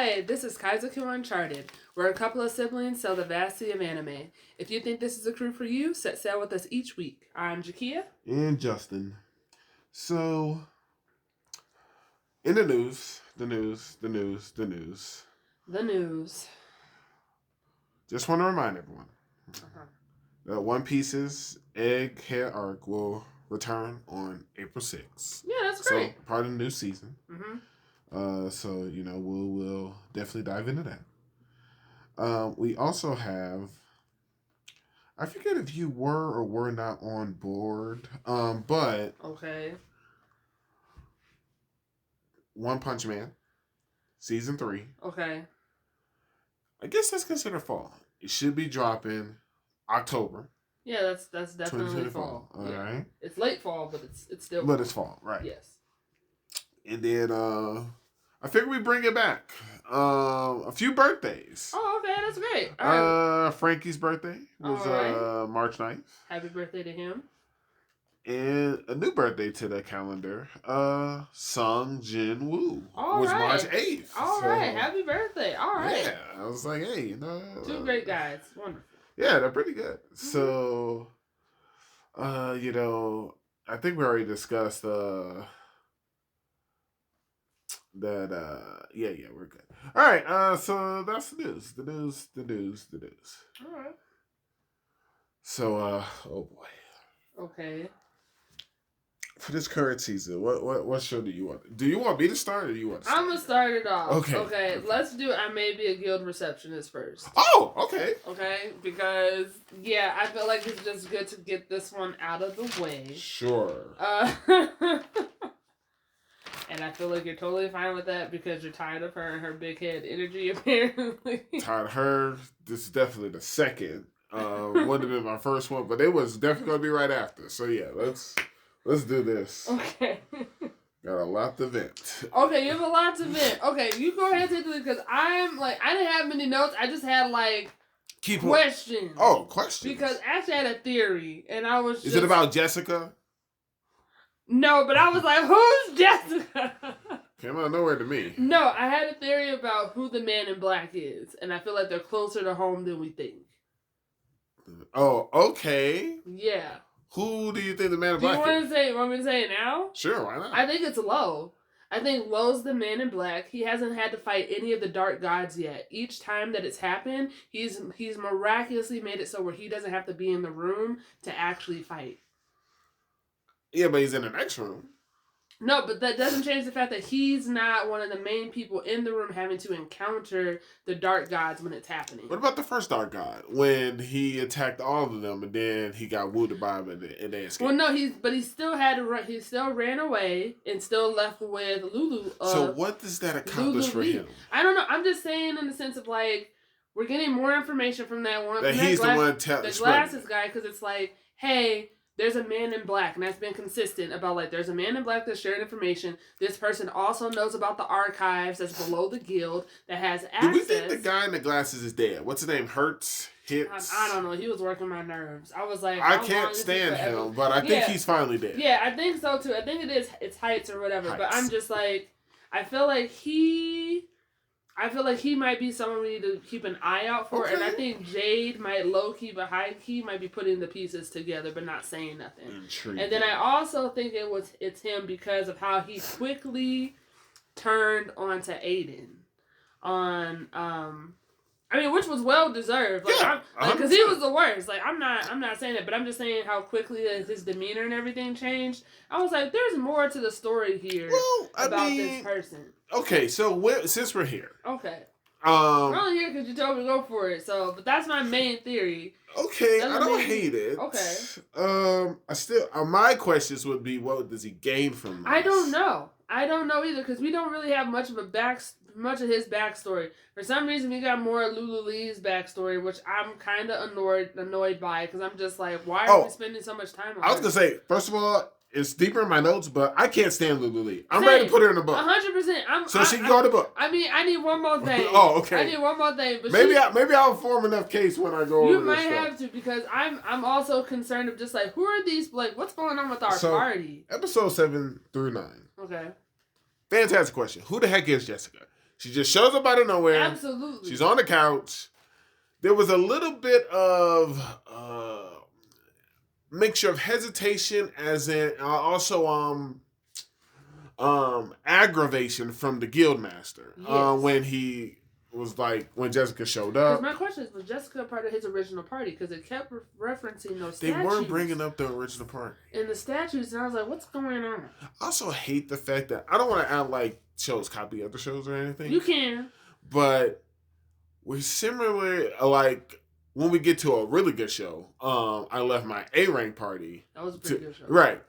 Hi, this is Kaizoku Uncharted. We're a couple of siblings sell the vast sea of anime. If you think this is a crew for you, set sail with us each week. I'm Jakia. And Justin. So, in the news. The news. Just want to remind everyone that One Piece's Egghead arc will return on April 6th. Yeah, that's great. So, part of the new season. Mm-hmm. So, we'll definitely dive into that. We also have, I forget if you were or were not on board, but okay. One Punch Man, season 3. Okay. I guess that's considered fall. It should be dropping October. Yeah, that's definitely fall. All right. It's late fall, but it's still. But it's fall, right? Yes. And then I figure we bring it back. A few birthdays. Oh, okay, that's great. All right. Frankie's birthday was March 9th. Happy birthday to him. And a new birthday to the calendar, Sung Jin Woo was March 8th. All right, happy birthday. All right. Yeah, I was like, hey, two great guys. Wonderful. Yeah, they're pretty good. Mm-hmm. So, I think we already discussed that. We're good. All right. So that's the news. The news. All right. So, oh boy. Okay. For this current season, what show do you want? Do you want me to start, or do you want to start? I'm gonna start it off. Okay. Let's do I May Be a Guild Receptionist first. Oh, okay. Okay, because I feel like it's just good to get this one out of the way. Sure. And I feel like you're totally fine with that because you're tired of her and her big head energy, apparently. Tired of her. This is definitely the second. Wouldn't have been my first one, but it was definitely going to be right after. So yeah, let's do this. Okay. Got a lot to vent. Okay, you have a lot to vent. Okay, you go ahead and take it because I didn't have many notes. I just had questions. Oh, questions. Because actually I had a theory, and I was. Is it about Jessica? No, but I was like, who's Jessica? Came out of nowhere to me. No, I had a theory about who the Man in Black is, and I feel like they're closer to home than we think. Oh, okay. Yeah. Who do you think the Man in Black is? Want me to say it now? Sure, why not? I think it's Lo. I think Lo's the Man in Black. He hasn't had to fight any of the dark gods yet. Each time that it's happened, he's miraculously made it so where he doesn't have to be in the room to actually fight. Yeah, but he's in the next room. No, but that doesn't change the fact that he's not one of the main people in the room having to encounter the dark gods when it's happening. What about the first dark god? When he attacked all of them and then he got wounded by him and they escaped. Well, no, he still had to run. He still ran away and still left with Lulu. So what does that accomplish for him? I don't know. I'm just saying in the sense of we're getting more information from that one. That he's the one the glasses guy, because it's hey, there's a Man in Black, and that's been consistent about there's a Man in Black that's sharing information. This person also knows about the archives that's below the guild that has access. Do we think the guy in the glasses is dead? What's his name? Hits? I don't know. He was working my nerves. I was like, I can't stand him, but I think he's finally dead. Yeah, I think so too. I think it's Heights or whatever. Heights. But I'm just I feel like he might be someone we need to keep an eye out for, and I think Jade might low-key but high-key might be putting the pieces together but not saying nothing. Intriguing. And then I also think it's him because of how he quickly turned onto Aiden which was well deserved. Because he was the worst. I'm not saying it, but I'm just saying how quickly his demeanor and everything changed. I was like, there's more to the story here about this person. Okay, so since we're here. Okay. We're only here because you told me to go for it. But that's my main theory. Okay, I don't hate it. Okay. My questions would be, what does he gain from this? I don't know either because we don't really have much of his backstory. For some reason, we got more of Lululee's backstory, which I'm kind of annoyed by because I'm just like, why are we spending so much time on I was going to say, first of all, it's deeper in my notes, but I can't stand Lululee. I'm ready to put her in a book. 100%. So she can go in the book. I need one more thing. Oh, okay. I need one more thing. But maybe I'll form enough case when I go over this. You might have to because I'm also concerned of just who are these, what's going on with our party? Episode 7 through 9. Okay. Fantastic question. Who the heck is Jessica? She just shows up out of nowhere. Absolutely. She's on the couch. There was a little bit of mixture of hesitation, as in also aggravation from the Guildmaster. Yes. When he was like, when Jessica showed up. Because my question is, was Jessica part of his original party? Because it kept referencing those statues. They weren't bringing up the original party. In the statues, and I was like, what's going on? I also hate the fact that, I don't want to act like shows copy other shows or anything. You can. But we're similar, like, when we get to a really good show, I left my A-rank party. That was a pretty good show. Right.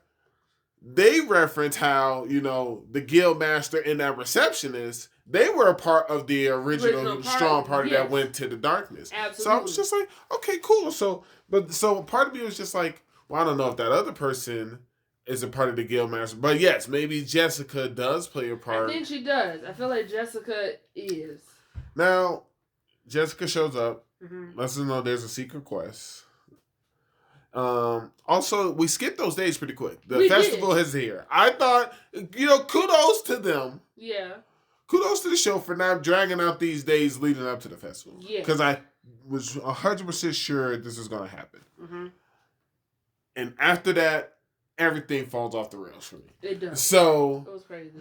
They reference how, the Guildmaster and that receptionist, they were a part of the original strong party that went to the darkness. Absolutely. So I was just like, okay, cool. So part of me was just like, well, I don't know if that other person is a part of the Guildmaster. But yes, maybe Jessica does play a part. I think she does. I feel like Jessica is. Now, Jessica shows up. Mm-hmm. Lets us know there's a secret quest. Also, we skipped those days pretty quick. The festival is here. I thought, kudos to them. Yeah. Kudos to the show for not dragging out these days leading up to the festival. Yeah. Because I was 100% sure this was going to happen. Mm-hmm. And after that, everything falls off the rails for me. It does. So, it was crazy.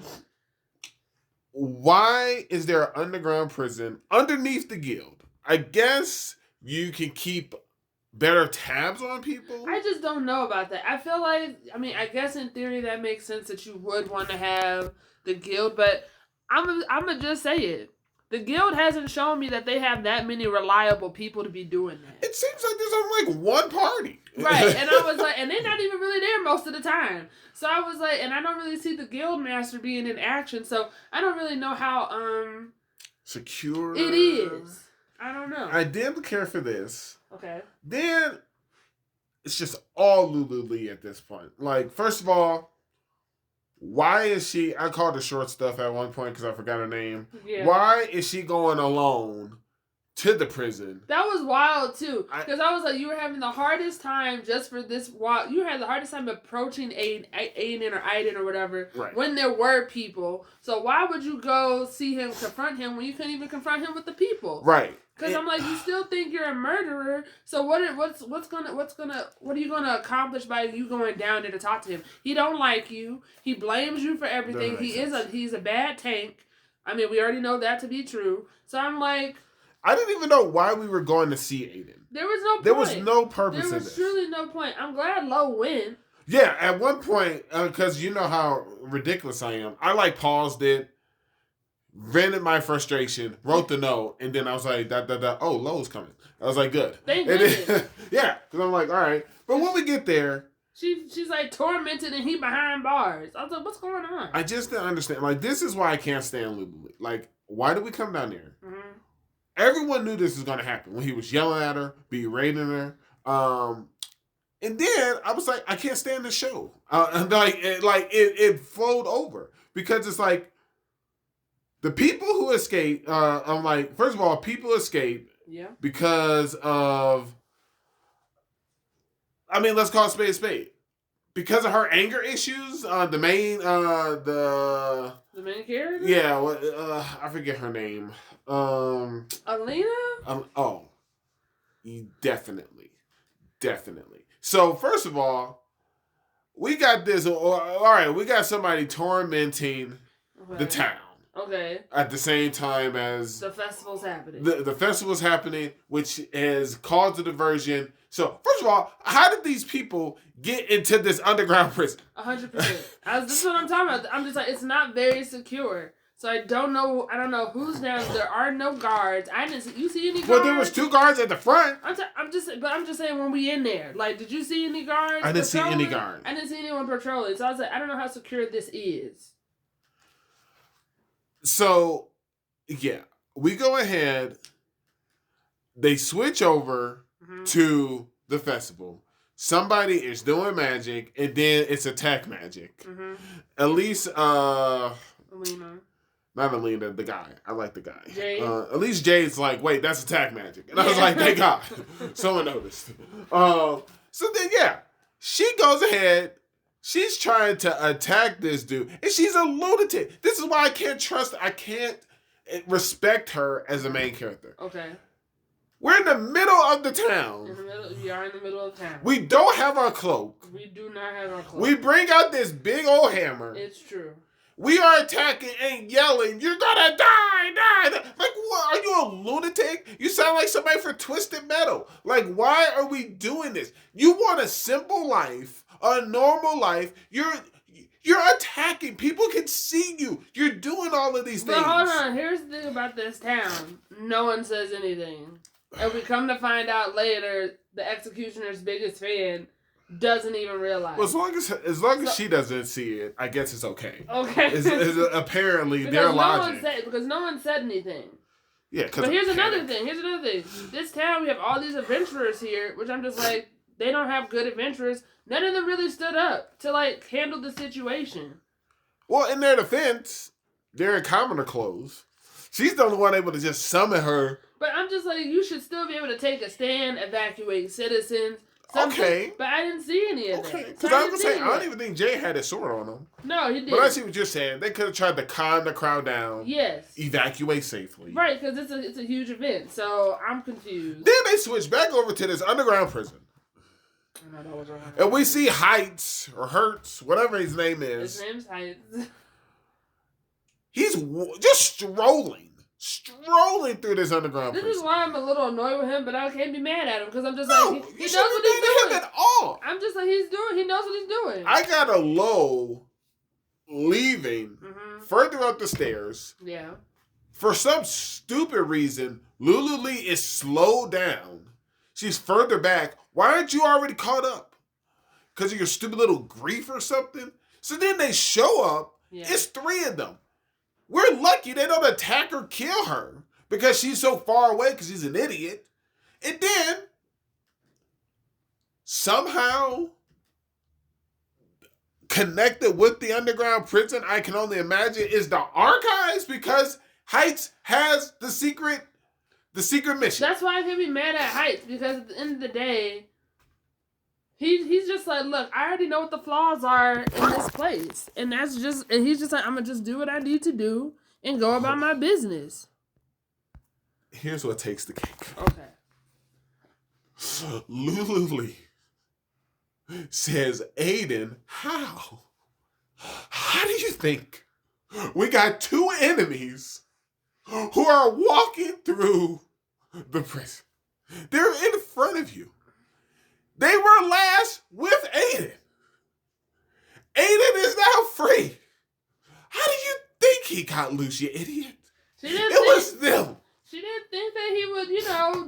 Why is there an underground prison underneath the guild? I guess you can keep better tabs on people. I just don't know about that. I feel like, I guess in theory that makes sense that you would want to have the guild, but I'm gonna just say it. The guild hasn't shown me that they have that many reliable people to be doing that. It seems like there's only one party. Right, and I was like, and they're not even really there most of the time. So I was like, and I don't really see the guild master being in action, so I don't really know how secure it is. I don't know. I didn't care for this. Okay. Then it's just all Lululee at this point. Like, first of all, why is she... I called her short stuff at one point because I forgot her name. Yeah. Why is she going alone to the prison? That was wild, too. Because I was like, you were having the hardest time just for this while. You had the hardest time approaching Aiden or Aiden or whatever when there were people. So why would you go see him, confront him, when you couldn't even confront him with the people? Right. Because I'm like, you still think you're a murderer, so what are you gonna accomplish by you going down there to talk to him? He don't like you. He blames you for everything. He's a bad tank. We already know that to be true. So I'm like, I didn't even know why we were going to see Aiden. There was no point. There was no purpose in this. There was truly no point. I'm glad Lo went. Yeah, at one point, because you know how ridiculous I am, I paused it, vented my frustration, wrote the note, and then I was like, oh, Lo's coming. I was like, good. Thank goodness. Yeah, because I'm like, all right. But when we get there... She's like tormented and he behind bars. I was like, what's going on? I just didn't understand. Like, this is why I can't stand Lululee. Like, why did we come down there? Mm-hmm. Everyone knew this was going to happen when he was yelling at her, berating her. And then I was like, I can't stand the show. It flowed over. Because it's like, the people who escape, I'm like, first of all, people escape because of, let's call it spade a spade. Because of her anger issues, the main character? Yeah, I forget her name. Alina? Definitely. So, first of all, we got this, all right, we got somebody tormenting the town. Okay. At the same time as... The festival's happening. The festival's happening, which has caused a diversion. So, first of all, how did these people get into this underground prison? 100%. This is what I'm talking about. I'm just like, it's not very secure. So I don't know who's down. There are no guards. You see any guards? Well, there was 2 guards at the front. I'm just saying when we in there. Like, did you see any guards? I didn't see any guards. I didn't see anyone patrolling. So I was like, I don't know how secure this is. So, yeah, we go ahead. They switch over to the festival. Somebody is doing magic, and then it's attack magic. Mm-hmm. At least, Alina. Not Alina, the guy. I like the guy. Jade. At least Jade's like, wait, that's attack magic. And I was like, thank God. Someone noticed. So then, she goes ahead. She's trying to attack this dude. And she's a lunatic. This is why I can't trust. respect her as a main character. Okay. We're in the middle of the town. We are in the middle of town. We don't have our cloak. We do not have our cloak. We bring out this big old hammer. It's true. We are attacking and yelling, "You're gonna die! Like, what? Are you a lunatic? You sound like somebody for Twisted Metal. Like, why are we doing this? You want a simple life, a normal life. You're attacking. People can see you. You're doing all of these things." But hold on. Here's the thing about this town. No one says anything. And we come to find out later, the executioner's biggest fan doesn't even realize. Well, as long as she doesn't see it, I guess it's okay. Okay. It's apparently their logic. Because no one said anything. Yeah. But here's another thing. This town, we have all these adventurers here, which I'm just like, they don't have good adventurers. None of them really stood up to like handle the situation. Well, in their defense, they're in commoner clothes. She's the only one able to just summon her. But I'm just like, you should still be able to take a stand, evacuate citizens. Something. Okay. But I didn't see any of that. Okay. Because I was going to say, I don't even think Jay had his sword on him. No, he didn't. But I see what you're saying. They could have tried to calm the crowd down. Yes. Evacuate safely. Right, because it's a huge event. So I'm confused. Then they switch back over to this underground prison. And we see Heights, or Hertz, whatever his name is. His name's Heights. He's just strolling through this underground prison. This is why I'm a little annoyed with him, but I can't be mad at him because I'm just like, he knows what he's doing. Him at all. I'm just like, he knows what he's doing. I got a low leaving further up the stairs. Yeah. For some stupid reason, Lululee is slowed down. She's further back. Why aren't you already caught up? Because of your stupid little grief or something? So then they show up. Yeah. It's 3 of them. We're lucky they don't attack or kill her because she's so far away because she's an idiot. And then, somehow, connected with the underground prison, I can only imagine, is the archives because Heights has the secret mission. That's why I can be mad at Heights because at the end of the day, he's just like, look, I already know what the flaws are in this place. And he's just like, I'm going to just do what I need to do and go about my business. Here's what takes the cake. Okay. Lululee says, Aiden, how? How do you think we got 2 enemies who are walking through the prison? They're in front of you. They were last with Aiden. Aiden is now free. How do you think he got loose, you idiot? It was them. She didn't think that he would,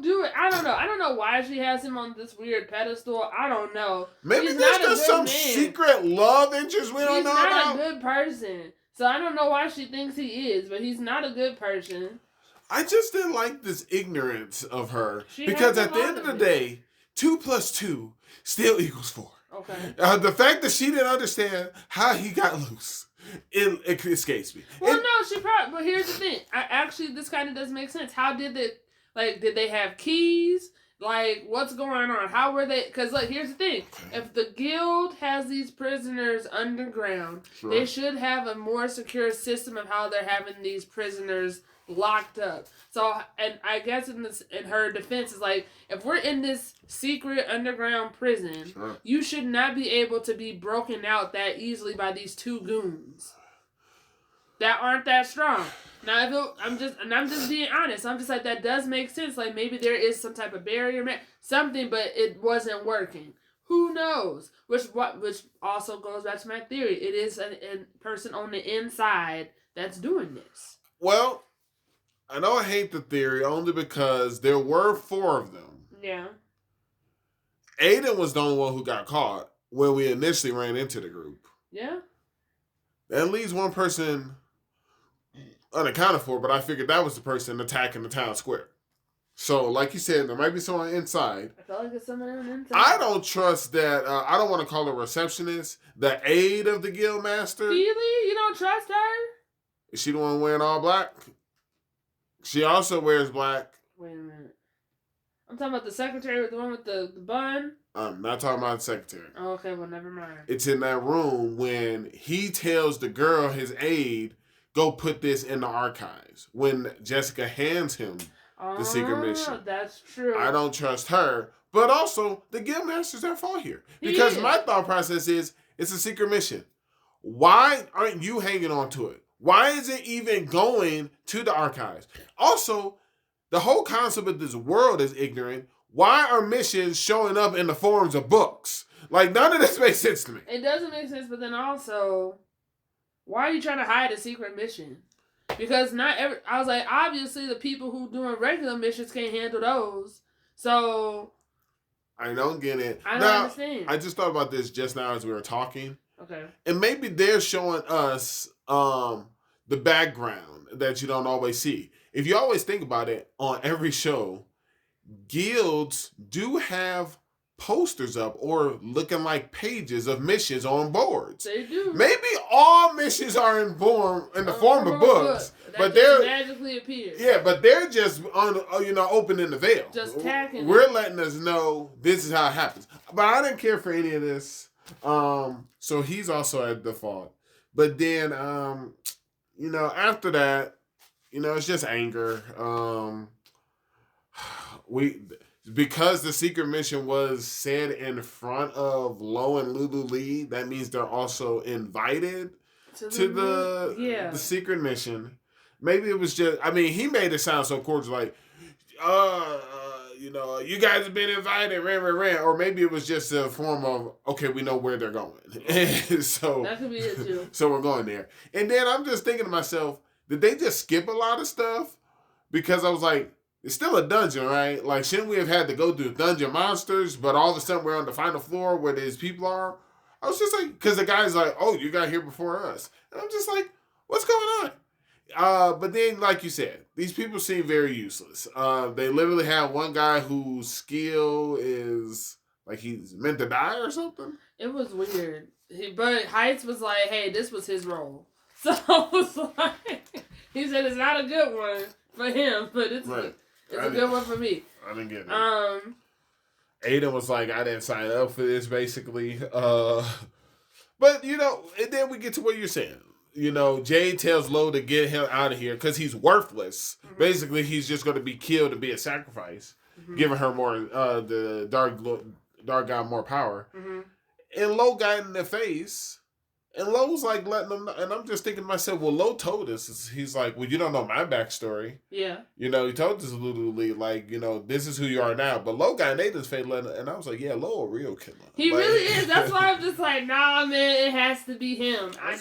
do it. I don't know. I don't know why she has him on this weird pedestal. I don't know. Maybe there's just some secret love interest we don't know about. He's not a good person. So I don't know why she thinks he is, but he's not a good person. I just didn't like this ignorance of her. Because at the end of the day, 2 + 2 still equals 4. Okay. The fact that she didn't understand how he got loose, it escapes me. Well, no, she probably. But here's the thing. This kind of doesn't make sense. How did it? Did they have keys? Like, what's going on? How were they? Because, here's the thing. Okay. If the guild has these prisoners underground, they should have a more secure system of how they're having these prisoners locked up. So, and I guess in her defense is like, if we're in this secret underground prison, you should not be able to be broken out that easily by these 2 goons that aren't that strong. Now, I'm just being honest. I'm just like, that does make sense. Like, maybe there is some type of barrier, something, but it wasn't working. Who knows? Which also goes back to my theory. It is a person on the inside that's doing this. Well, I know I hate the theory only because there were 4 of them. Yeah. Aiden was the only one who got caught when we initially ran into the group. Yeah. That leaves one person unaccounted for, but I figured that was the person attacking the town square. So, like you said, there might be someone inside. I felt like it's someone on the inside. I don't trust that. I don't want to call her receptionist, the aide of the guild master. Really? You don't trust her? Is she the one wearing all black? She also wears black. Wait a minute. I'm talking about the secretary, the one with the bun? I'm not talking about the secretary. Oh, okay, well, never mind. It's in that room when he tells the girl, his aide, go put this in the archives. When Jessica hands him the secret mission. That's true. I don't trust her. But also, the Guildmaster's at fault here. Because my thought process is, it's a secret mission. Why aren't you hanging on to it? Why is it even going to the archives? Also, the whole concept of this world is ignorant. Why are missions showing up in the forms of books? Like, none of this makes sense to me. It doesn't make sense, but then also, why are you trying to hide a secret mission? Because I was like, obviously the people who doing regular missions can't handle those. So I don't get it. I don't understand. I just thought about this just now as we were talking. Okay. And maybe they're showing us the background that you don't always see. If you always think about it, on every show, guilds do have posters up or looking like pages of missions on boards. They do. Maybe all missions are in the form of books, but they're magically appear. Yeah, but they're just opening the veil. Just tagging. We're letting us know this is how it happens. But I didn't care for any of this. So he's also at default. But then after that, it's just anger. Because the secret mission was said in front of Lo and Lululee, that means they're also invited to the secret mission. Maybe it was just, he made it sound so cordial, like, you guys have been invited, or maybe it was just a form of, okay, we know where they're going. So that could be it too. So we're going there. And then I'm just thinking to myself, did they just skip a lot of stuff? Because I was like, it's still a dungeon, right? Like, shouldn't we have had to go through dungeon monsters, but all of a sudden we're on the final floor where these people are? I was just like, because the guy's like, oh, you got here before us. And I'm just like, what's going on? But then, like you said, these people seem very useless. They literally have one guy whose skill is, like, he's meant to die or something. It was weird. But Heights was like, hey, this was his role. So I was like, he said it's not a good one for him, but it's right. It's a good one for me. I didn't get it. Aiden was like, I didn't sign up for this, basically. But, and then we get to what you're saying. Jade tells Lo to get him out of here because he's worthless. Mm-hmm. Basically, he's just going to be killed to be a sacrifice, giving her more, the dark god more power. Mm-hmm. And Lo got in the face. And Lo's like letting them know. And I'm just thinking to myself, well, Lo told us. He's like, well, you don't know my backstory. Yeah. He told us Lululee, like, this is who you are now. But Lo got in Aiden's face, and I was like, yeah, Lo a real killer. He really is. That's why I'm just like, nah, man, it has to be him. I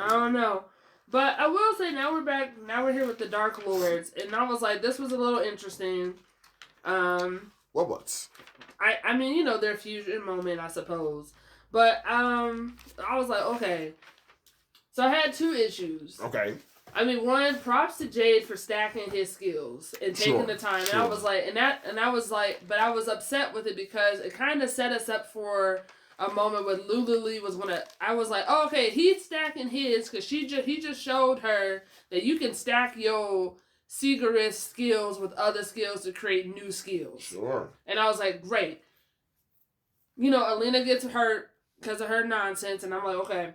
don't know. But I will say, now we're back. Now we're here with the Dark Lords. And I was like, this was a little interesting. What was? Their fusion moment, I suppose. But I was like, okay. So I had two issues. Okay. One, props to Jade for stacking his skills and taking the time. And I was like, but I was upset with it because it kind of set us up for a moment when Lululee was I was like, oh, okay, he's stacking his because he just showed her that you can stack your Cigarette skills with other skills to create new skills. Sure. And I was like, great. Alina gets hurt because of her nonsense, and I'm like, okay.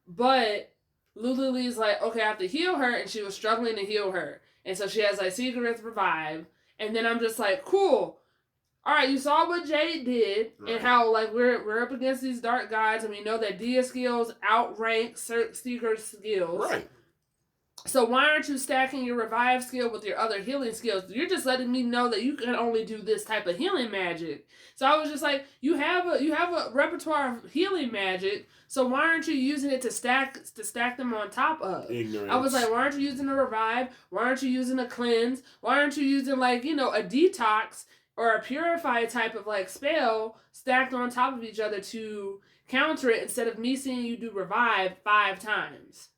But Lululee's like, okay, I have to heal her, and she was struggling to heal her. And so she has, like, Cigarette's revive. And then I'm just like, cool. All right, you saw what Jade did, right. And how, like, we're up against these dark gods, and we know that Dia skills outrank Cigarette's skills. Right. So why aren't you stacking your revive skill with your other healing skills? You're just letting me know that you can only do this type of healing magic. So I was just like, you have a repertoire of healing magic. So why aren't you using it to stack them on top of? Ignorance. I was like, why aren't you using a revive? Why aren't you using a cleanse? Why aren't you using a detox or a purify type of spell stacked on top of each other to counter it instead of me seeing you do revive 5 times?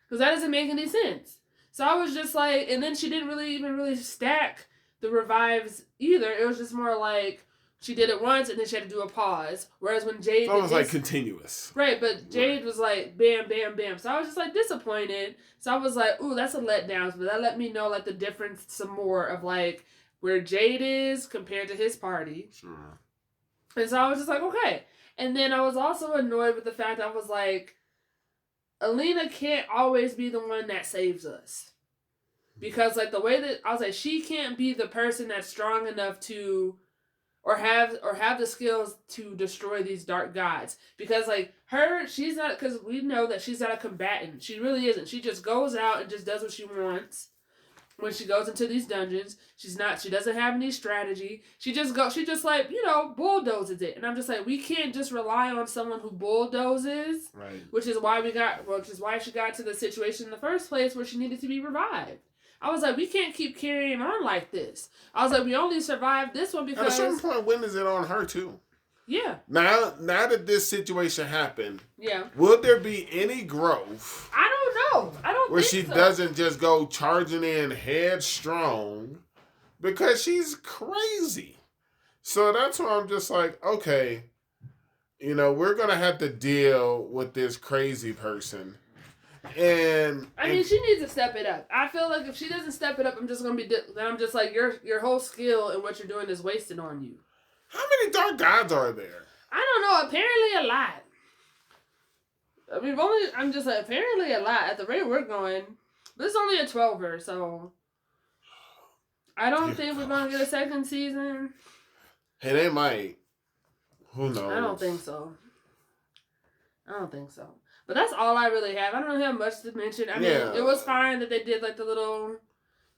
Because that doesn't make any sense. So I was just like, and then she didn't really stack the revives either. It was just more like she did it once and then she had to do a pause. Whereas when Jade... That was like continuous. Right, but Jade was like bam, bam, bam. So I was just like disappointed. So I was like, ooh, that's a letdown. But that let me know the difference some more of where Jade is compared to his party. Sure. And so I was just like, okay. And then I was also annoyed with the fact I was like, Alina can't always be the one that saves us. Because, like, the way that, I was like, she can't be the person that's strong enough to, or have the skills to destroy these dark gods. Because, like, she's not, because we know that she's not a combatant. She really isn't. She just goes out and just does what she wants. When she goes into these dungeons, she doesn't have any strategy. She just like, bulldozes it. And I'm just like, we can't just rely on someone who bulldozes. Right. Which is why she got to the situation in the first place where she needed to be revived. I was like, we can't keep carrying on like this. I was like, we only survived this one because... At a certain point, when is it on her, too? Yeah. Now that this situation happened, yeah, will there be any growth? I don't know. I don't where think she doesn't just go charging in headstrong because she's crazy. So that's why I'm just like, okay, we're going to have to deal with this crazy person. And I mean, she needs to step it up. I feel like if she doesn't step it up, I'm just going to be... Then I'm just like, your whole skill and what you're doing is wasted on you. How many dark gods are there? I don't know. Apparently a lot. I mean, I'm just like, apparently a lot. At the rate we're going, this is only a 12er, so I don't think we're going to get a second season. Hey, they might. Who knows? I don't think so. But that's all I really have. I don't really have much to mention. I mean, it was fine that they did like the little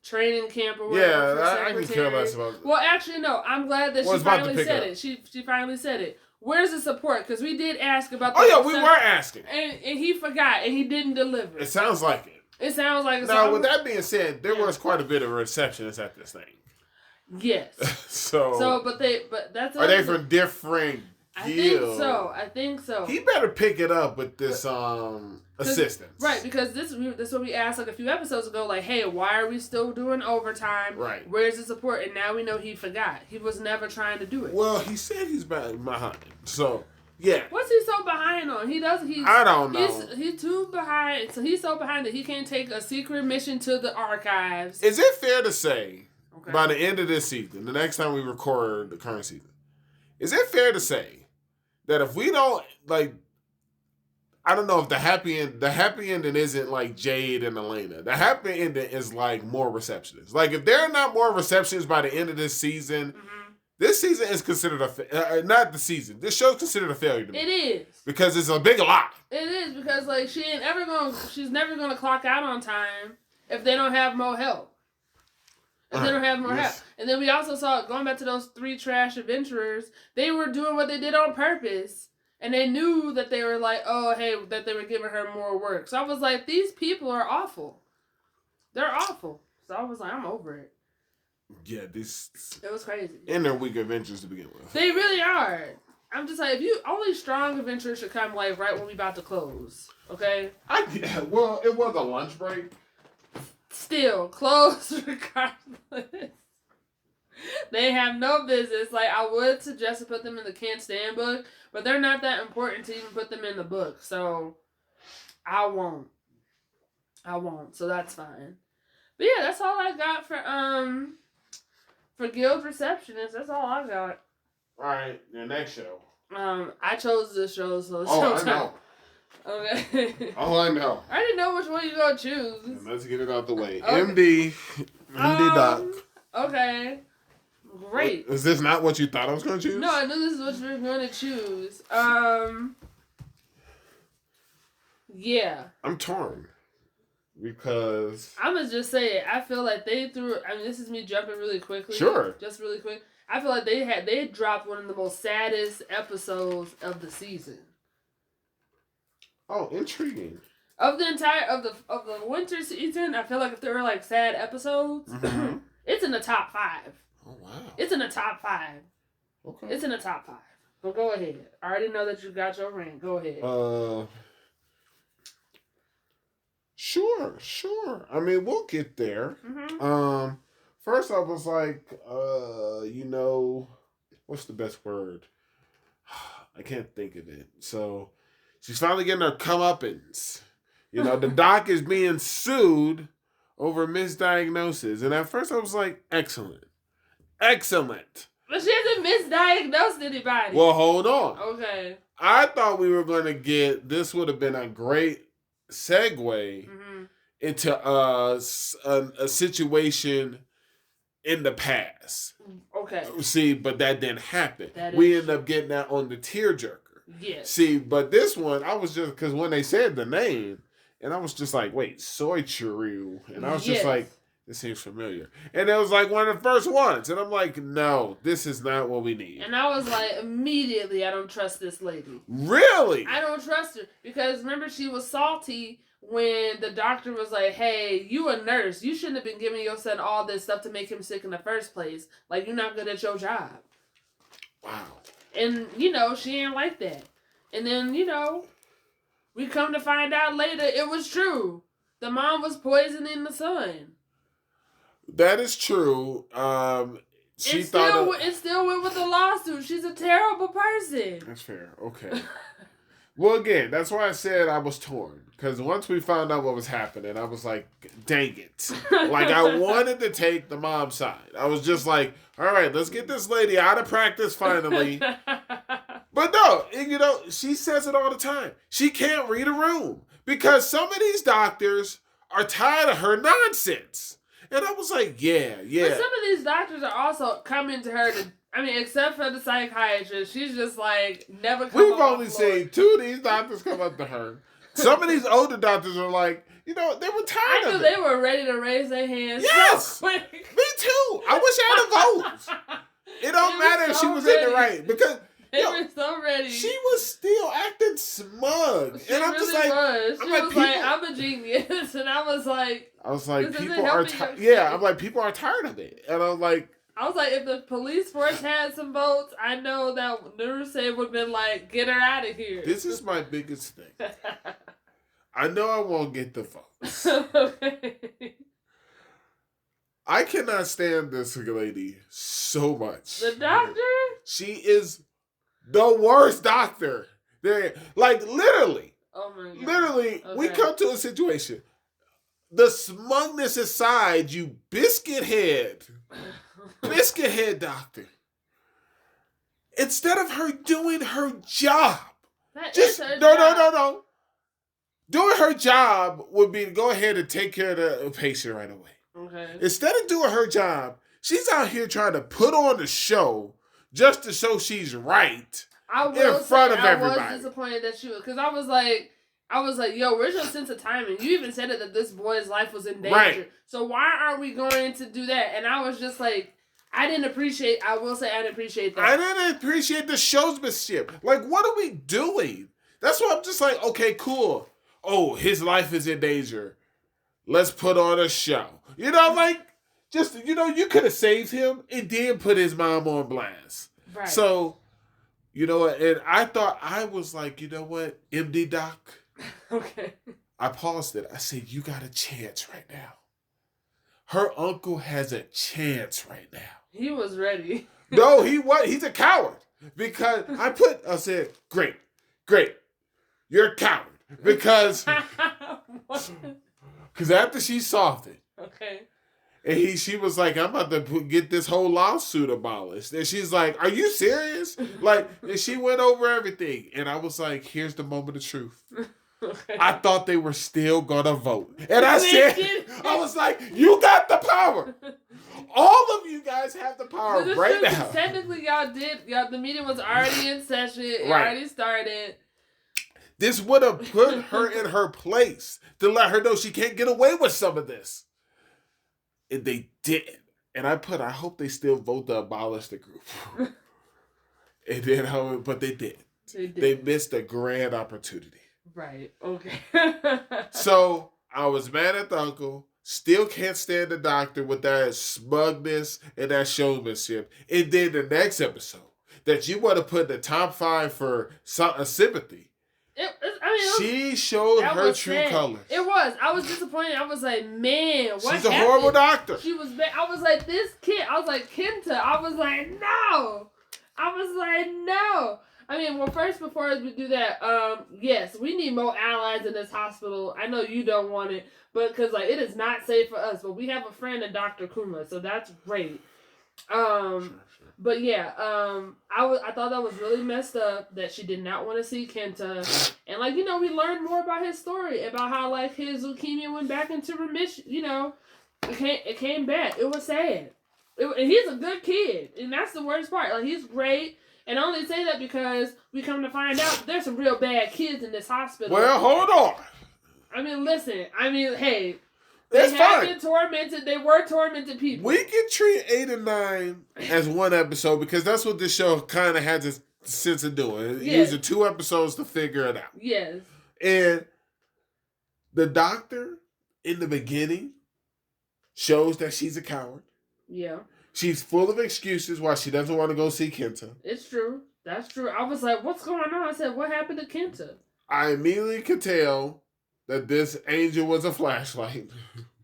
training camp or whatever. Yeah, I can care less about it. Well, actually, no. I'm glad that she finally said it. She finally said it. Where's the support? Because we did ask about the... Oh, yeah, we were asking. And he forgot, and he didn't deliver. It sounds like it. It sounds like it. Now, with that being said, there was quite a bit of receptionists at this thing. Yes. But that's... Are they from different guilds? I think so. He better pick it up with this assistance. Right, because this is what we asked like a few episodes ago, like, hey, why are we still doing overtime? Right. Where's the support? And now we know he forgot. He was never trying to do it. Well, he said he's behind. So, yeah. What's he so behind on? I don't know. He's too behind. So he's so behind that he can't take a secret mission to the archives. Is it fair to say, by the end of this season, the next time we record the current season, is it fair to say that if we don't, like, I don't know if the happy ending isn't like Jade and Elena. The happy ending is like more receptionists. Like if they're not more receptionists by the end of this season, this season is considered not the season. This show's considered a failure to me. It is. Because it's a big lie. It is because like she's never gonna clock out on time if they don't have more help. If they don't have more help. And then we also saw, going back to those 3 trash adventurers, they were doing what they did on purpose. And they knew that they were like, oh, hey, that they were giving her more work. So I was like, these people are awful. They're awful. So I was like, I'm over it. Yeah, it was crazy. And they're weak adventures to begin with. They really are. I'm just like, only strong adventures should come like right when we about to close. Okay? Well, it was a lunch break. Still, close regardless. They have no business. Like, I would suggest to put them in the Can't Stand book, but they're not that important to even put them in the book. So, I won't. So, that's fine. But yeah, that's all I got for Guild Receptionist. That's all I got. Alright, your next show. I chose this show, so it's I know. Okay. Oh, I know. I didn't know which one you gonna choose. Let's get it out the way. Okay. MD Doc. Okay. Great. Is this not what you thought I was going to choose? No, I knew this is what you were going to choose. Yeah. I'm torn. Because... I'm going to just say it. I feel like they threw... I mean, this is me jumping really quickly. Sure. Just really quick. I feel like they dropped one of the most saddest episodes of the season. Oh, intriguing. Of the entire... Of the winter season, I feel like if there were, like, sad episodes, it's in the top 5. Oh, wow. It's in the top 5. Okay. It's in the top 5. But go ahead. I already know that you got your rank. Go ahead. Sure. I mean, we'll get there. First I was like, what's the best word? I can't think of it. So, she's finally getting her comeuppance. The doc is being sued over misdiagnosis. And at first I was like, excellent. But she hasn't misdiagnosed anybody. Well, hold on. Okay. I thought we were going to get, this would have been a great segue into a situation in the past. Okay. See, but that didn't happen. We ended up getting that on the tearjerker. Yes. See, but this one, I was just, because when they said the name, and I was just like, wait, Soichiryu. And I was just like, this seems familiar. And it was like one of the first ones. And I'm like, no, this is not what we need. And I was like, immediately, I don't trust this lady. Really? I don't trust her. Because remember, she was salty when the doctor was like, hey, you a nurse. You shouldn't have been giving your son all this stuff to make him sick in the first place. Like, you're not good at your job. Wow. And, you know, she ain't like that. And then, you know, we come to find out later it was true. The mom was poisoning the son. That is true. She it still went with the lawsuit. She's a terrible person. That's fair. Okay. Well, again, that's why I said I was torn. Because once we found out what was happening, I was like, dang it. Like, I wanted to take the mom's side. I was just like, all right, let's get this lady out of practice finally. But no, you know, she says it all the time. She can't read a room. Because some of these doctors are tired of her nonsense. And I was like, yeah. But some of these doctors are also coming to her to, I mean, except for the psychiatrist, she's just like, never come. We've only seen 2 of these doctors come up to her. Some of these older doctors are like, you know, they were tired of it. They were ready to raise their hands. Yes! So quick. Me too. I wish I had a vote. It don't matter if she was in the right. Because they were so ready. She was still acting smug. She and I'm really just like, was. She was like, I'm a genius. And I was like, people are tired. Yeah, I'm like, people are tired of it. And I'm like, if the police force had some votes, I know that Nurse would have been like, get her out of here. This is my biggest thing. I know I won't get the votes. Okay. I cannot stand this lady so much. The doctor? She is the worst doctor. Like, literally. Oh my God. Literally, we come to a situation. The smugness aside, you biscuit head doctor. Instead of her doing her job. No. Doing her job would be to go ahead and take care of the patient right away. Okay. Instead of doing her job, she's out here trying to put on a show just to show she's right in front of everybody. I was disappointed that she was, because I was like, yo, where's your sense of timing? You even said it that this boy's life was in danger. Right. So why are we going to do that? And I was just like, I didn't appreciate that. I didn't appreciate the showsmanship. Like, what are we doing? That's why I'm just like, okay, cool. Oh, his life is in danger. Let's put on a show. You know, like, just, you know, you could have saved him and then put his mom on blast. Right. So, you know what? And I thought, I was like, you know what? MD Doc. Okay. I paused it. I said, you got a chance right now. Her uncle has a chance right now. He was ready. No, he wasn't. He's a coward. Because I said, great. You're a coward. Because after she solved it. Okay. And she was like, I'm about to get this whole lawsuit abolished. And she's like, are you serious? Like, and she went over everything. And I was like, here's the moment of truth. Okay. I thought they were still gonna vote. And I was like, you got the power. All of you guys have the power right now. Technically, the meeting was already in session. It already started. This would have put her in her place to let her know she can't get away with some of this. And they didn't. And I hope they still vote to abolish the group. And then, but they didn't. They missed a grand opportunity. Right. Okay. So I was mad at the uncle. Still can't stand the doctor with that smugness and that showmanship. And then the next episode that you want to put in the top 5 for sympathy. She showed her true colors. It was. I was disappointed. I was like, man, what She's a horrible doctor. She was bad. I was like, this kid. I was like, Kenta. I was like, no. I mean, well, first, before we do that, yes, we need more allies in this hospital. I know you don't want it, but because, like, it is not safe for us. But we have a friend in Dr. Kuma, so that's great. Sure. But yeah, I thought that was really messed up that she did not want to see Kenta, and like we learned more about his story, about how like his leukemia went back into remission. It came back. It was sad. And he's a good kid, and that's the worst part. Like he's great, and I only say that because we come to find out there's some real bad kids in this hospital. Well, hold on. I mean, listen. I mean, hey. That's fine. Been tormented. They were tormented people. We can treat 8 and 9 as one episode because that's what this show kind of has a sense of doing. Yes. Using 2 episodes to figure it out. Yes. And the doctor in the beginning shows that she's a coward. Yeah. She's full of excuses why she doesn't want to go see Kenta. It's true. That's true. I was like, what's going on? I said, what happened to Kenta? I immediately could tell that this angel was a flashlight.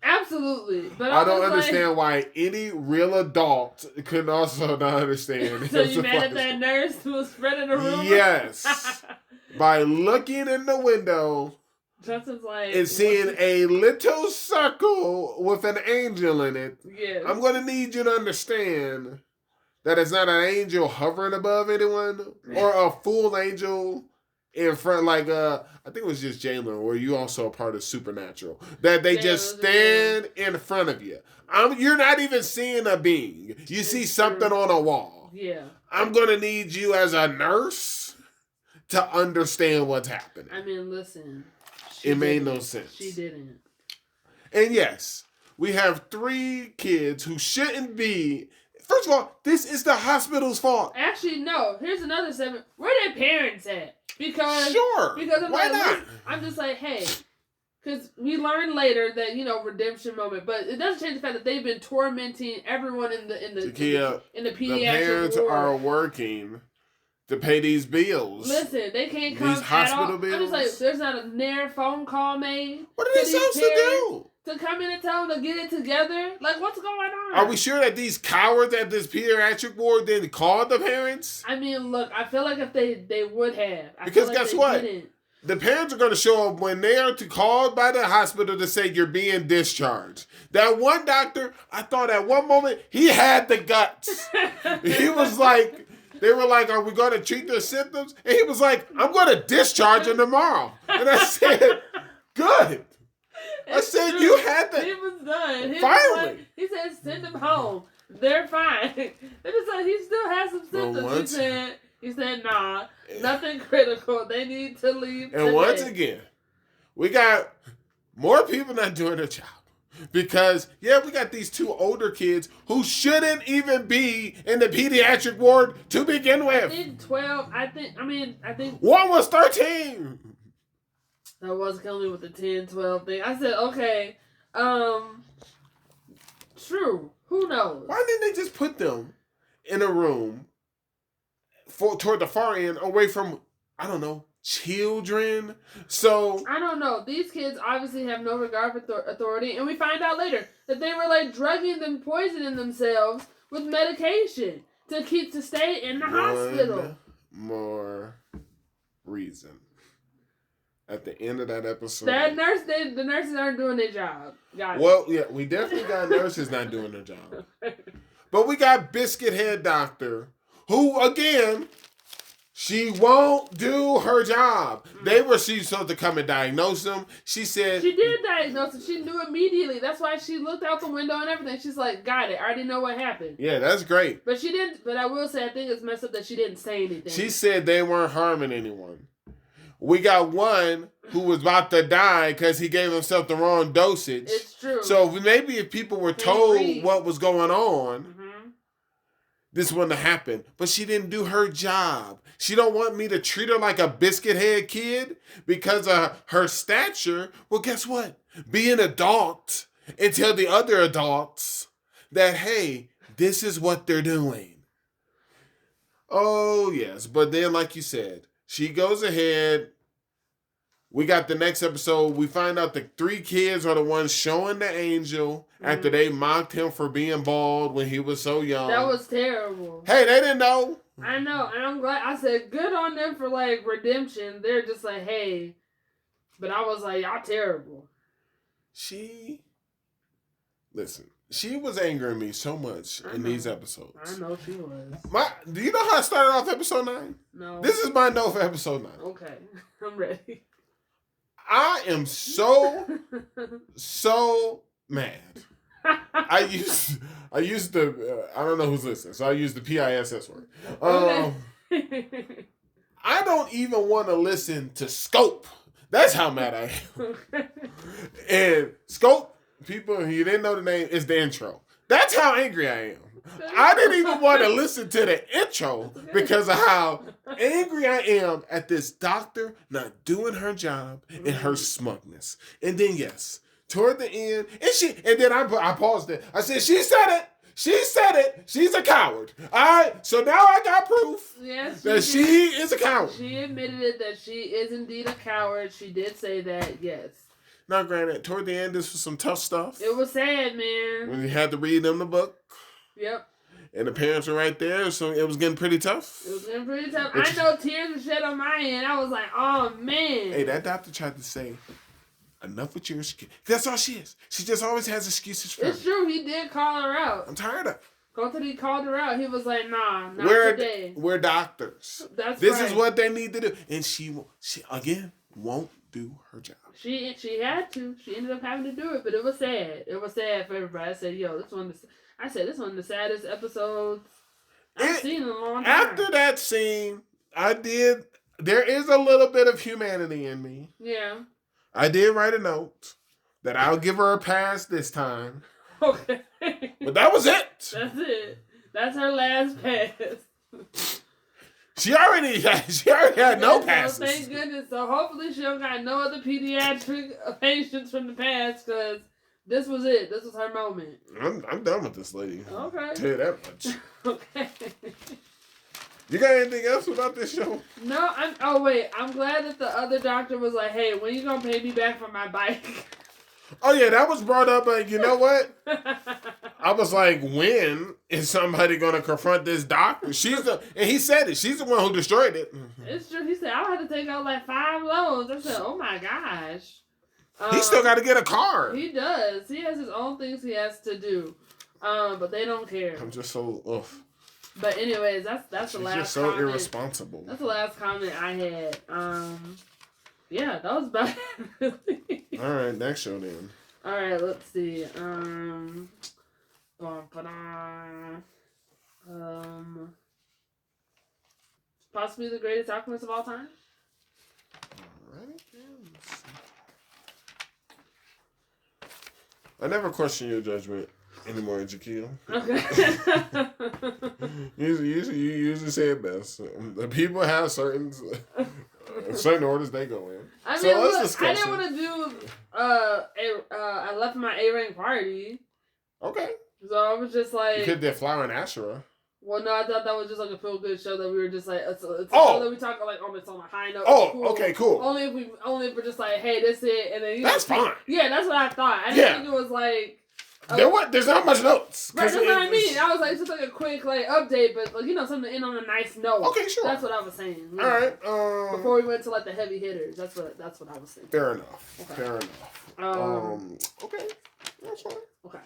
Absolutely. But I don't understand why any real adult could also not understand. So you mad at that nurse who was spreading the rumor? Yes. By looking in the window Justin's like, and seeing a little circle with an angel in it. Yes. I'm going to need you to understand that it's not an angel hovering above anyone or a full angel in front, like I think it was just Jalen, where you also a part of Supernatural. That they just stand in front of you. You're not even seeing a being. You see something on a wall. Yeah. I'm gonna need you as a nurse to understand what's happening. I mean, listen. It made no sense. She didn't. And yes, we have 3 kids who shouldn't be. First of all, this is the hospital's fault. Actually, no. Here's another segment. Where their parents at? Because why not? I'm just like, hey, because we learned later that redemption moment, but it doesn't change the fact that they've been tormenting everyone in the pediatric the parents ward. are working to pay these bills. Listen, they can't come these hospital at all. bills. I'm just like, there's not a near phone call made. What are they supposed to do? To come in and tell them to get it together? Like, what's going on? Are we sure that these cowards at this pediatric ward didn't call the parents? I mean, look, I feel like if they would have. Because guess what? The parents are going to show up when they are called by the hospital to say you're being discharged. That one doctor, I thought at one moment, he had the guts. He was like, they were like, are we going to treat their symptoms? And he was like, I'm going to discharge them tomorrow. And I said, good. I said, true. You had the... He was done. Finally. He said, send them home. They're fine. They just like, he still has some symptoms. He said, nah, nothing critical. They need to leave today. And once again, we got more people not doing their job. Because, we got these 2 older kids who shouldn't even be in the pediatric ward to begin with. I think 12. I think... One was 13. That was killing me with the 10, 12 thing. I said, okay, true. Who knows? Why didn't they just put them in a room toward the far end, away from, I don't know, children? So I don't know. These kids obviously have no regard for authority, and we find out later that they were like drugging them, poisoning themselves with medication to stay in the hospital. More reason. At the end of that episode, the nurses aren't doing their job. Well, yeah, we definitely got nurses not doing their job. But we got Biscuit Head Doctor, who, again, she won't do her job. She's supposed to come and diagnose them. She said... She did diagnose him. She knew immediately. That's why she looked out the window and everything. She's like, got it. I already know what happened. Yeah, that's great. But she didn't... But I will say, I think it's messed up that she didn't say anything. She said they weren't harming anyone. We got one who was about to die because he gave himself the wrong dosage. It's true. So maybe if people were told what was going on, this wouldn't have happened. But she didn't do her job. She don't want me to treat her like a biscuit head kid because of her stature. Well, guess what? Be an adult and tell the other adults that, hey, this is what they're doing. Oh, yes. But then, like you said, she goes ahead. We got the next episode. We find out the 3 kids are the ones showing the angel after they mocked him for being bald when he was so young. That was terrible. Hey, they didn't know. I know. And I'm glad. I said, good on them for, like, redemption. They're just like, hey. But I was like, y'all terrible. She She was angering me so much in these episodes. I know she was. Do you know how I started off episode 9? No. This is my note for episode 9. Okay, I'm ready. I am so mad. I used the I don't know who's listening, so I use the PISS word. I don't even want to listen to Scope. That's how mad I am. And Scope, people, you didn't know the name, is the intro. That's how angry I am. I didn't even want to listen to the intro because of how angry I am at this doctor not doing her job and her smugness. And then, yes, toward the end, and then I paused it. I said, she said it. She said it. She's a coward. All right. So now I got proof that she is a coward. She admitted it that she is indeed a coward. She did say that, yes. Now, granted, toward the end, this was some tough stuff. It was sad, man. When you had to read them the book. Yep. And the parents were right there, so it was getting pretty tough. It was getting pretty tough. I know tears were shed on my end. I was like, oh, man. Hey, that doctor tried to say, enough with your excuse. That's all she is. She just always has excuses for It's true. He did call her out. I'm tired of it. He called her out. He was like, nah, not today. We're doctors. This is what they need to do. And she again, won't do her job. She had to. She ended up having to do it, but it was sad. It was sad for everybody. I said, yo, this one of the saddest episodes I've seen in a long time. After that scene, there is a little bit of humanity in me. Yeah. I did write a note that I'll give her a pass this time. Okay. But that was it. That's it. That's her last pass. She already had no passes. So thank goodness. So hopefully she don't got no other pediatric patients from the past, because this was it. This was her moment. I'm done with this lady. Okay. I'll tell you that much. Okay. You got anything else about this show? No, I'm glad that the other doctor was like, hey, when you gonna pay me back for my bike? Oh yeah, that was brought up, but you know what? I was like, when is somebody gonna confront this doctor? And he said it, she's the one who destroyed it. It's true. He said, I'll have to take out like 5 loans. I said, oh my gosh. He still got to get a car. He does. He has his own things he has to do. But they don't care. I'm just so, ugh. But anyways, that's the last comment. She's just so irresponsible. That's the last comment I had. Yeah, that was bad. All right, next show then. All right, let's see. Possibly the greatest Alchemist of all time. All right. I never question your judgment anymore, Jaquil. Okay. You usually say it best. The people have certain orders they go in. I mean, so let's discuss I didn't want to do I left my A-rank party. Okay. So I was just like, you could do Flower and Asura. Well, no, I thought that was just like a feel good show that we were just like, it's a show that we talk like on a high note. Oh, cool. Okay, cool. Only if we're just like, hey, this it, and then that's fine. Yeah, that's what I thought. I didn't think it was like. There's not much notes. Right, that's what I mean. I was like, it's just like a quick like update, but like, something to end on a nice note. Okay, sure. That's what I was saying. All right. Before we went to like the heavy hitters, that's what I was thinking. Fair enough. Okay. Fair enough. Okay, that's fine. Okay.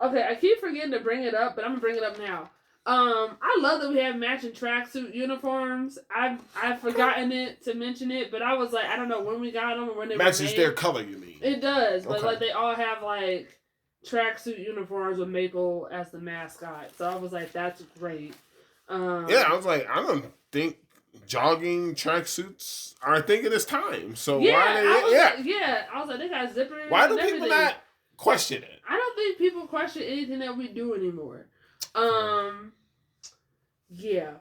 Okay, I keep forgetting to bring it up, but I'm gonna bring it up now. I love that we have matching tracksuit uniforms. I've forgotten to mention it, but I was like, I don't know when we got them or when they matches were made. Their color, you mean? It does, but like they all have like tracksuit uniforms with Maple as the mascot. So I was like, that's great. Yeah, I was like, I don't think jogging tracksuits are a thing of this time. So why I was like, they got zippers. Why do people not question it? I don't think people question anything that we do anymore. Yeah.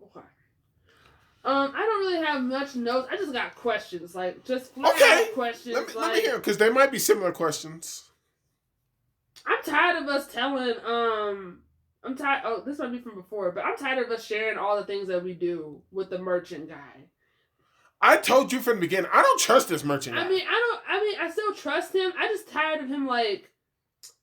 Okay. I don't really have much notes. I just got questions, like just flat out questions. Let me hear, because there might be similar questions. I'm tired of us telling. I'm tired. Oh, this might be from before, but I'm tired of us sharing all the things that we do with the merchant guy. I told you from the beginning, I don't trust this merchant guy. I still trust him. I just tired of him like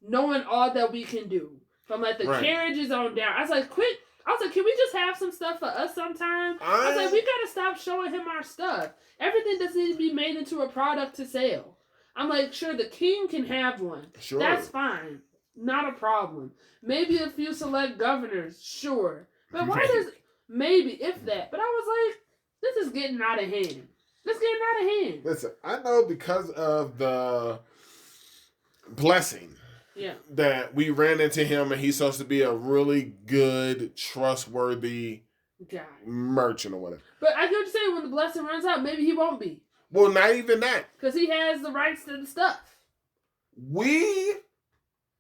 knowing all that we can do. From like the carriages on down. I was like, can we just have some stuff for us sometime? I was like, we gotta stop showing him our stuff. Everything doesn't need to be made into a product to sell. I'm like, sure, the king can have one. Sure. That's fine. Not a problem. Maybe a few select governors, sure. But why does... Maybe, if that. But I was like, this is getting out of hand. This getting out of hand. Listen, I know because of the blessing that we ran into him, and he's supposed to be a really good, trustworthy merchant or whatever. But I could say when the blessing runs out, maybe he won't be. Well, not even that. Because he has the rights to the stuff. We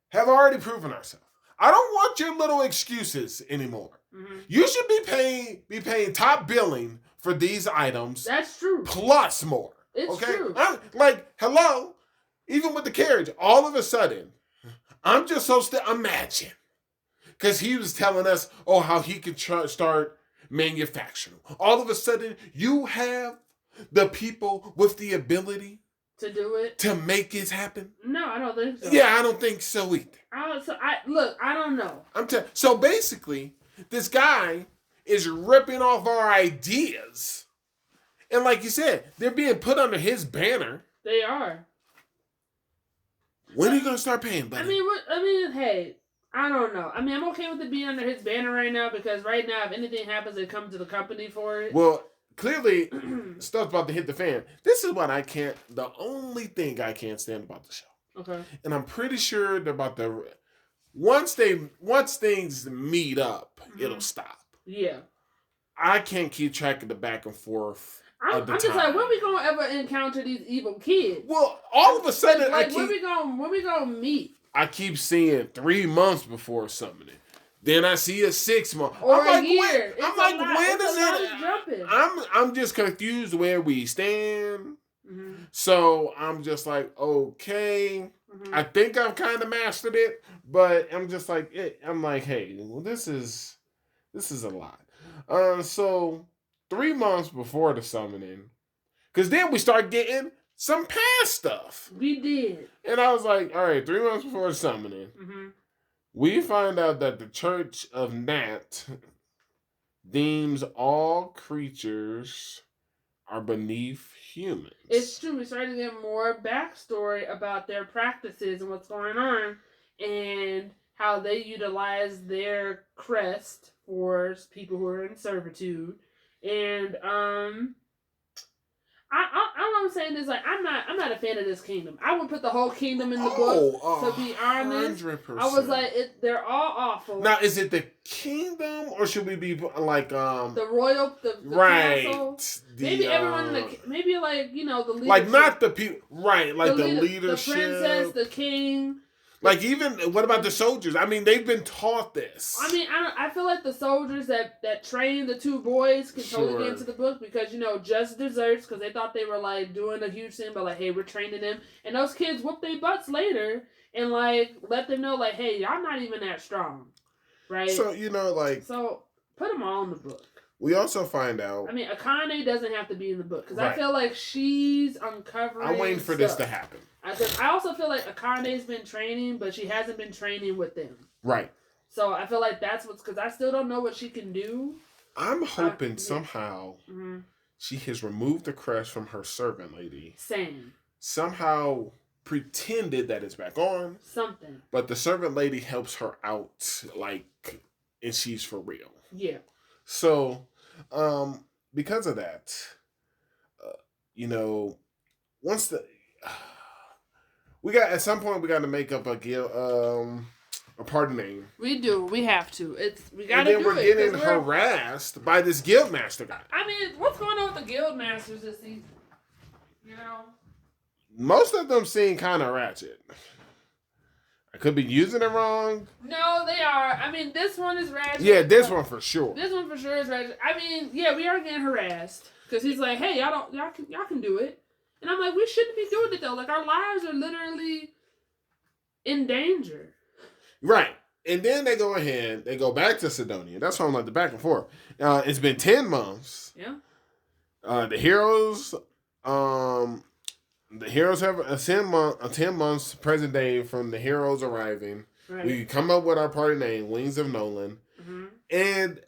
have already proven ourselves. I don't want your little excuses anymore. Mm-hmm. You should be paying top billing for these items. That's true. Plus more. It's true. Hello, even with the carriage, all of a sudden, I'm just supposed to imagine. Because he was telling us, how he could start manufacturing. All of a sudden, you have the people with the ability to do it, to make it happen. No, I don't think so. Yeah, I don't think so either. I don't know. So basically, this guy is ripping off our ideas. And like you said, they're being put under his banner. They are. When are you going to start paying, buddy? Hey, I don't know. I'm okay with it being under his banner right now because right now, if anything happens, they come to the company for it. Well, clearly, stuff's about to hit the fan. This is what the only thing I can't stand about the show. Okay. And I'm pretty sure they're about to, once things meet up, it'll stop. Yeah. I can't keep track of the back and forth. I'm just like, when we gonna ever encounter these evil kids? Well, all of a sudden, when we gonna meet? I keep seeing 3 months before summoning. Then I see a 6 month or a year. When is it? I'm just confused where we stand. Mm-hmm. So I'm just like, okay. Mm-hmm. I think I've kind of mastered it, but I'm just like, hey, well, this is a lot. So 3 months before the summoning, because then we start getting some past stuff. We did. And I was like, all right, 3 months before the summoning, we find out that the Church of Nat deems all creatures are beneath humans. It's true. We're starting to get more backstory about their practices and what's going on and how they utilize their crest for people who are in servitude. And all I'm saying is, like, I'm not a fan of this kingdom. I would put the whole kingdom in the book. To be honest, 100%. I was like, they're all awful. Now, is it the kingdom, or should we be like the royal, the right? Castle? Maybe everyone in the maybe like the leadership. Like not the people, right? Like the leadership, the princess, the king. Like even what about the soldiers? I mean, they've been taught this. I feel like the soldiers that trained the two boys can totally get into the book because just deserts because they thought they were like doing a huge thing, but like, hey, we're training them, and those kids whoop their butts later and like let them know like, hey, y'all not even that strong, right? So so put them all in the book. We also find out. Akane doesn't have to be in the book because I feel like she's uncovering. I'm waiting for this to happen. I also feel like Akane's been training, but she hasn't been training with them. Right. So I feel like that's because I still don't know what she can do. I'm hoping somehow she has removed the crest from her servant lady. Same. Somehow pretended that it's back on. Something. But the servant lady helps her out, and she's for real. Yeah. So, because of that, once at some point we got to make up a guild, a party name. We do. We have to. We got to do it. And then we're getting harassed by this guild master guy. What's going on with the guild masters this season? Most of them seem kind of ratchet. I could be using it wrong. No, they are. This one is ratchet. Yeah, this one for sure. This one for sure is ratchet. Yeah, we are getting harassed because he's like, "Hey, y'all can do it," and I'm like, "We shouldn't be doing it though. Like our lives are literally in danger." Right, and then they go ahead. They go back to Sidonia. That's why I'm like the back and forth. It's been 10 months. Yeah. The heroes. The heroes have a 10 months present day from the heroes arriving. Right. We come up with our party name, Wings of Nolan. Mm-hmm. And,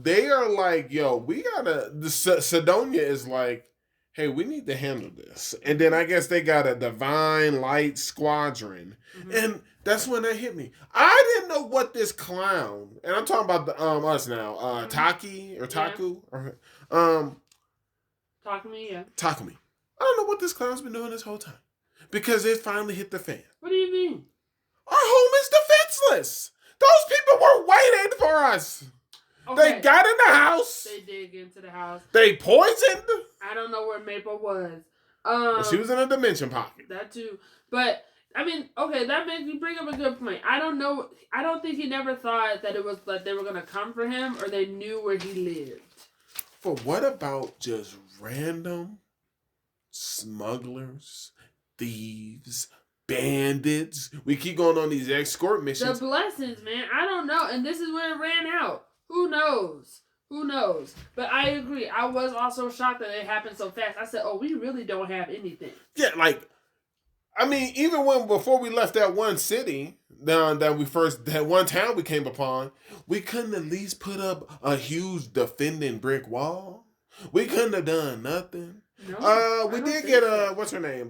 they are like, yo, we gotta... Sidonia is like, hey, we need to handle this. And then I guess they got a Divine Light Squadron. Mm-hmm. And that's when that hit me. I didn't know what this clown, and I'm talking about the us now, Taki or Taku. Yeah. Takumi, yeah. Takumi. I don't know what this clown's been doing this whole time. Because it finally hit the fan. What do you mean? Our home is defenseless. Those people were waiting for us. Okay. They got in the house. They did get into the house. They poisoned. I don't know where Maple was. Well, she was in a dimension pocket. That too. But, I mean, okay, that makes you bring up a good point. I don't know. I don't think he never thought that it was like they were going to come for him or they knew where he lived. But what about just random smugglers, thieves, bandits? We keep going on these escort missions. The blessings, man. I don't know. And this is where it ran out. Who knows? Who knows? But I agree. I was also shocked that it happened so fast. I said, oh, we really don't have anything. Yeah, like, I mean, even before we left that one city, that one town we came upon, we couldn't at least put up a huge defending brick wall. We couldn't have done nothing. No, we did get what's her name?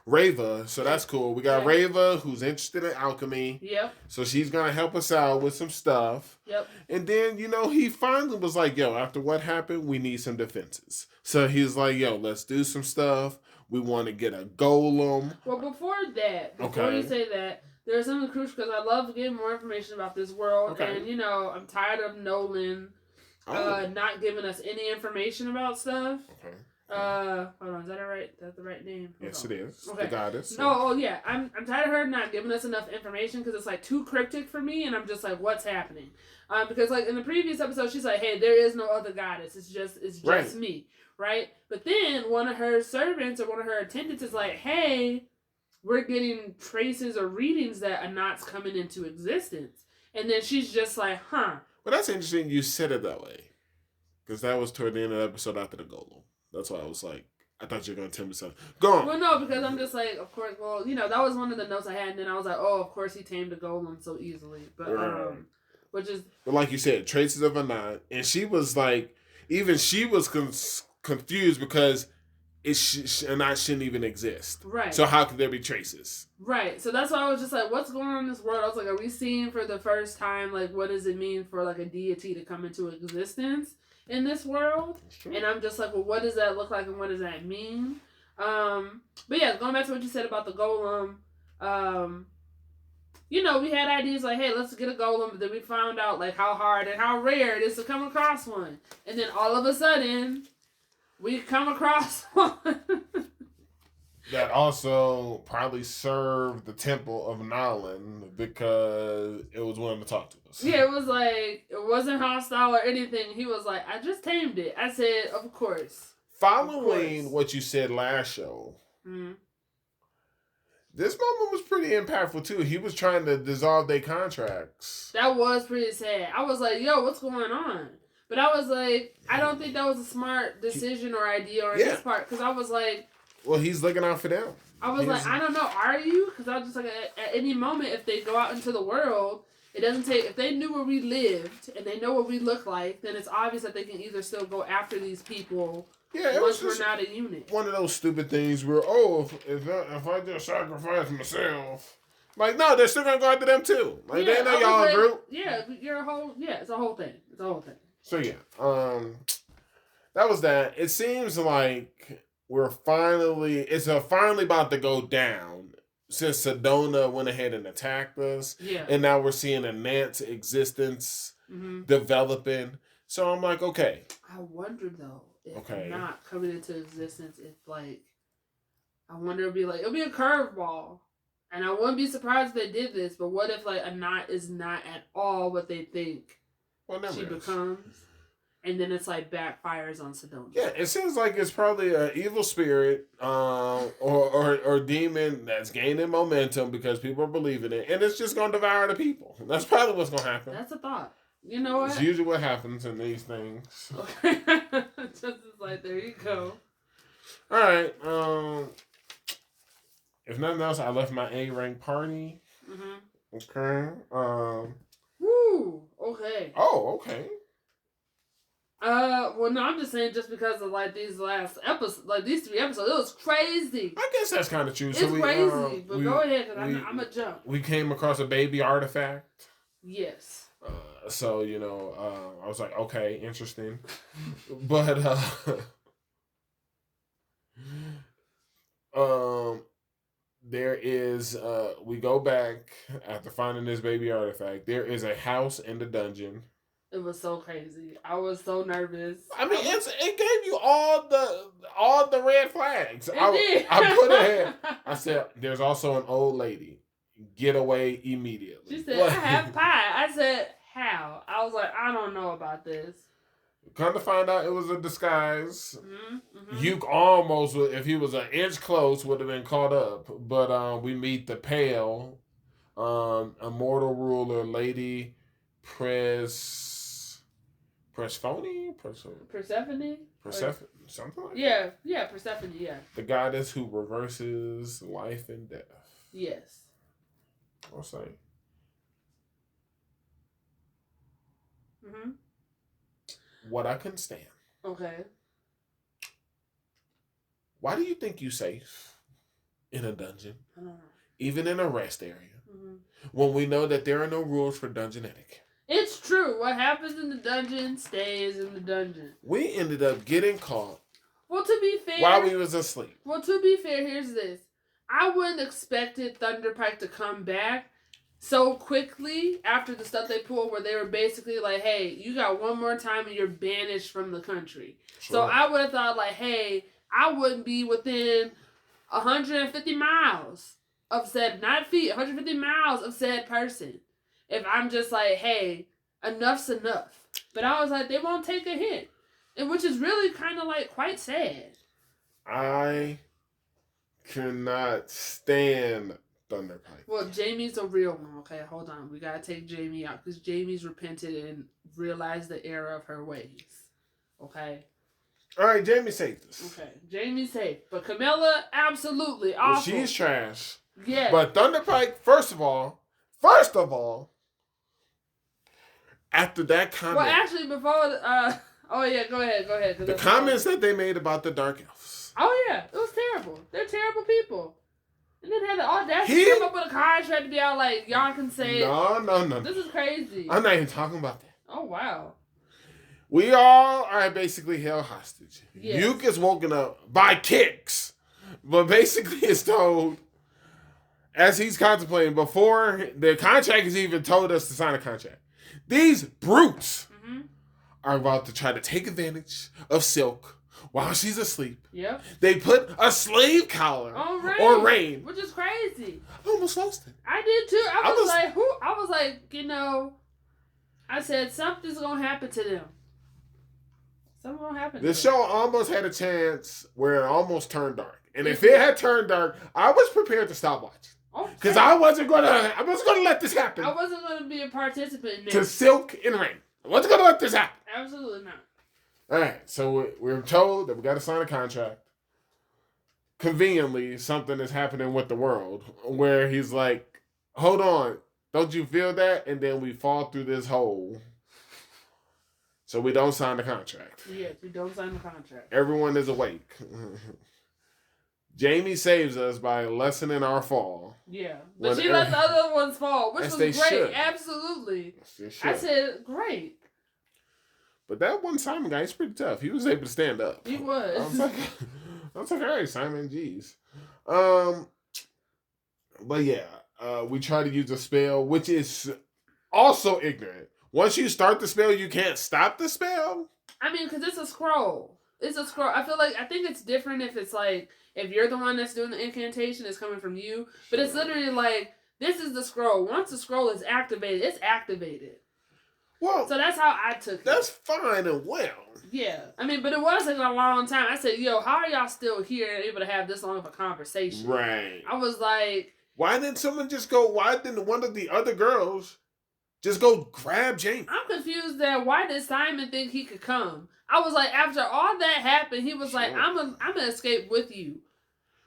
Rava. So that's cool. We got Rava, who's interested in alchemy. Yep. So she's gonna help us out with some stuff. Yep. And then, he finally was like, yo, after what happened, we need some defenses. So he's like, yo, let's do some stuff. We want to get a golem. Well, before you say that, there's something crucial because I love getting more information about this world. Okay. And, I'm tired of Nolan not giving us any information about stuff. Okay. Hold on, is that right? That's the right name? Yes, it is. Okay. The goddess. No, yeah. I'm tired of her not giving us enough information because it's like too cryptic for me, and I'm just like, what's happening? Because like in the previous episode, she's like, hey, there is no other goddess. It's just right. Me, right? But then one of her servants or one of her attendants is like, hey, we're getting traces or readings that Anat's coming into existence, and then she's just like, huh. Well, that's interesting you said it that way. Because that was toward the end of the episode after the golem. That's why I was like, I thought you were going to tell me something. Go on. Well, no, because I'm just like, of course, well, that was one of the notes I had. And then I was like, oh, of course he tamed the golem so easily. But, which is... But like you said, traces of Anat. And she was like, even she was confused because Anat shouldn't even exist. Right. So how could there be traces? Right. So that's why I was just like, what's going on in this world? I was like, are we seeing for the first time, like, what does it mean for, like, a deity to come into existence in this world? And I'm just like, well, what does that look like and what does that mean? But yeah, going back to what you said about the golem, we had ideas like, hey, let's get a golem, but then we found out, like, how hard and how rare it is to come across one. And then all of a sudden... we come across one. That also probably served the temple of Nolan because it was willing to talk to us. Yeah, it was like, it wasn't hostile or anything. He was like, I just tamed it. I said, of course. Following what you said last show, this moment was pretty impactful too. He was trying to dissolve their contracts. That was pretty sad. I was like, yo, what's going on? But I was like, I don't think that was a smart decision or idea on his part. Because I was like... well, he's looking out for them. I was like, I don't know, are you? Because I was just like, at any moment, if they go out into the world, it doesn't take... if they knew where we lived and they know what we look like, then it's obvious that they can either still go after these people once we're not a unit. One of those stupid things where, if I just sacrifice myself... like, no, they're still going to go after them too. Like, they know y'all a group. Yeah, you're a whole... yeah, it's a whole thing. It's a whole thing. So yeah, that was that. It seems like it's finally about to go down since Sedona went ahead and attacked us. Yeah. And now we're seeing Anat's existence developing. So I'm like, okay. I wonder though, if not coming into existence, if like, I wonder it'll be a curveball. And I wouldn't be surprised if they did this, but what if like Anat is not at all what they think she becomes, and then it's like backfires on Sedona. Yeah, it seems like it's probably an evil spirit or demon that's gaining momentum because people are believing it, and it's just going to devour the people. That's probably what's going to happen. That's a thought. You know what? It's usually what happens in these things. Okay. Just like, there you go. All right. If nothing else, I left my A-rank party. Okay. Woo! Okay. Oh, okay. Well, no, I'm just saying just because of like these last episodes, like these 3 episodes, it was crazy. I guess that's kind of true. It's crazy, but go ahead, because I'm a jump. We came across a baby artifact. Yes. So I was like, okay, interesting, but there is we go back after finding this baby artifact. There is a house in the dungeon. It was so crazy. I was so nervous. I mean, it gave you all the red flags. Did. I put ahead. I said, "There's also an old lady. Get away immediately." She said, "I have pie." I said, "How?" I was like, "I don't know about this." Come to find out, it was a disguise. Mm-hmm. You almost, if he was an inch close, would have been caught up. But we meet the pale, immortal ruler, Lady Persephone? Persephone? Persephone? Something like that? Yeah, Persephone, yeah. The goddess who reverses life and death. Yes. I'll say. Mm-hmm. What I couldn't stand. Okay. Why do you think you safe in a dungeon? I don't know. Even in a rest area. Mm-hmm. When we know that there are no rules for dungeon etiquette. It's true. What happens in the dungeon stays in the dungeon. We ended up getting caught. Well, to be fair, while we was asleep. Well, to be fair, here's this. I wouldn't expected Thunderpike to come back so quickly after the stuff they pulled where they were basically like, hey, you got one more time and you're banished from the country. Sure. So I would have thought like, hey, I wouldn't be within 150 miles of said, not feet, 150 miles of said person. If I'm just like, hey, enough's enough. But I was like, they won't take a hint. And which is really kind of like quite sad. I cannot stand Thunderpike. Well, Jamie's a real one. Okay, hold on. We gotta take Jamie out because Jamie's repented and realized the error of her ways. Okay. All right, Jamie saved us. Okay, Jamie's safe, but Camilla, absolutely awful. Well, she's trash. Yeah. But Thunderpike, first of all, after that comment. Well, actually, before oh yeah, go ahead. The comments that they made about the Dark Elves. Oh yeah, it was terrible. They're terrible people. And then had the audacity to come up with a contract to be out like, y'all can say No. This is crazy. I'm not even talking about that. Oh wow. We all are basically held hostage. Yes. Yuke is woken up by kicks, but basically is told, as he's contemplating, before the contract has even told us to sign a contract, these brutes are about to try to take advantage of Silk while she's asleep. Yep. They put a slave collar on Rain. Which is crazy. I almost lost it. I did too. I was like, I said, something's going to happen to them. Something's going to happen to them. The show almost had a chance where it almost turned dark. And if it had turned dark, I was prepared to stop watching. Because I wasn't gonna let this happen. I wasn't gonna be a participant in this. To Silk and Rain. I wasn't gonna let this happen. Absolutely not. Alright, so we're told that we gotta sign a contract. Conveniently, something is happening with the world where he's like, hold on, don't you feel that? And then we fall through this hole. So we don't sign the contract. Yes, we don't sign the contract. Everyone is awake. Jamie saves us by lessening our fall. Yeah. But she let the other ones fall, which was great. Should. Absolutely. I said, great. But that one Simon guy, he's pretty tough. He was able to stand up. He was. I was like, all right, Simon, geez. But yeah, we try to use a spell, which is also ignorant. Once you start the spell, you can't stop the spell. I mean, because it's a scroll. It's a scroll. I think it's different if it's like, if you're the one that's doing the incantation, it's coming from you. But it's literally like, this is the scroll. Once the scroll is activated, it's activated. Well, so that's how I took it. That's fine and well. Yeah. I mean, but it was like a long time. I said, yo, how are y'all still here and able to have this long of a conversation? Right. I was like... Why didn't one of the other girls just go grab Jamie? I'm confused that why did Simon think he could come? I was like, after all that happened, he was like, I'm gonna escape with you.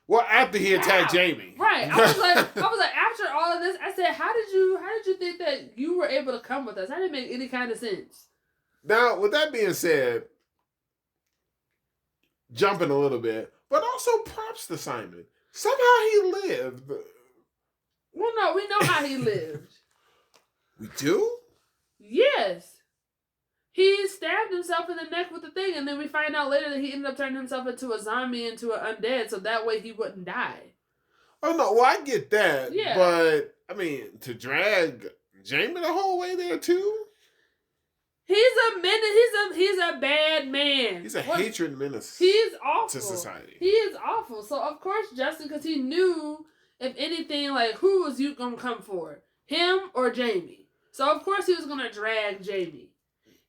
Well, after he attacked Jamie. Right. I was like, after all of this, I said, how did you think that you were able to come with us? That didn't make any kind of sense. Now, with that being said, jumping a little bit, but also props to Simon. Somehow he lived. Well, no, we know how he lived. We do? Yes. He stabbed himself in the neck with the thing, and then we find out later that he ended up turning himself into a zombie, into an undead, so that way he wouldn't die. Oh, no, well, I get that. Yeah. But, I mean, to drag Jamie the whole way there, too? He's a menace. He's a bad man. He's a hatred menace. He's awful to society. He is awful. So of course, Justin, because he knew if anything, like who was you gonna come for, him or Jamie? So of course he was gonna drag Jamie.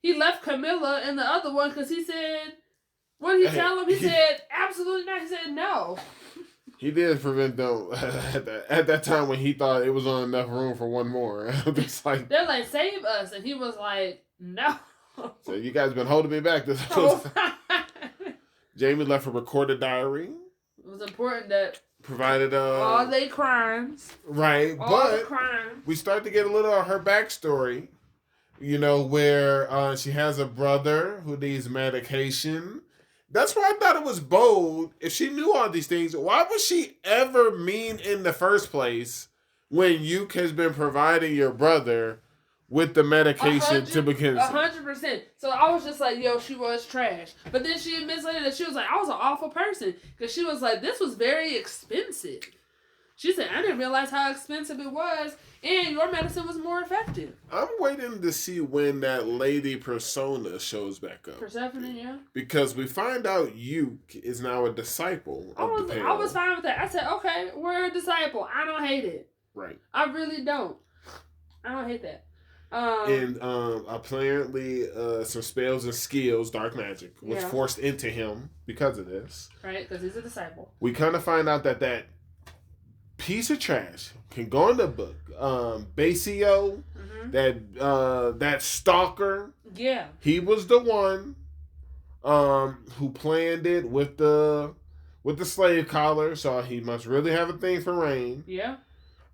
He left Camilla and the other one because he said, what did he tell him? He said absolutely not. He said no. He did prevent them at that time when he thought it was on enough room for one more. It's like, they're like, save us, and he was like, no. So you guys been holding me back this whole time. Jamie left a recorded diary. It was important that provided all their crimes. Right, all the crimes. We start to get a little of her backstory. You know, where she has a brother who needs medication. That's why I thought it was bold. If she knew all these things, why was she ever mean in the first place when Yuke has been providing your brother with the medication to begin? 100%. So I was just like, yo, she was trash. But then she admits later that she was like, I was an awful person. Because she was like, this was very expensive. She said, I didn't realize how expensive it was. And your medicine was more effective. I'm waiting to see when that lady persona shows back up. Persephone, yeah. Because we find out Yuke is now a disciple of the Pale. I was fine with that. I said, okay, we're a disciple. I don't hate it. Right. I really don't. I don't hate that. And apparently some spells and skills, dark magic, was forced into him because of this. Right, because he's a disciple. We kind of find out that piece of trash can go in the book. Basio, that stalker. Yeah. He was the one who planned it with the slave collar, so he must really have a thing for Rain. Yeah.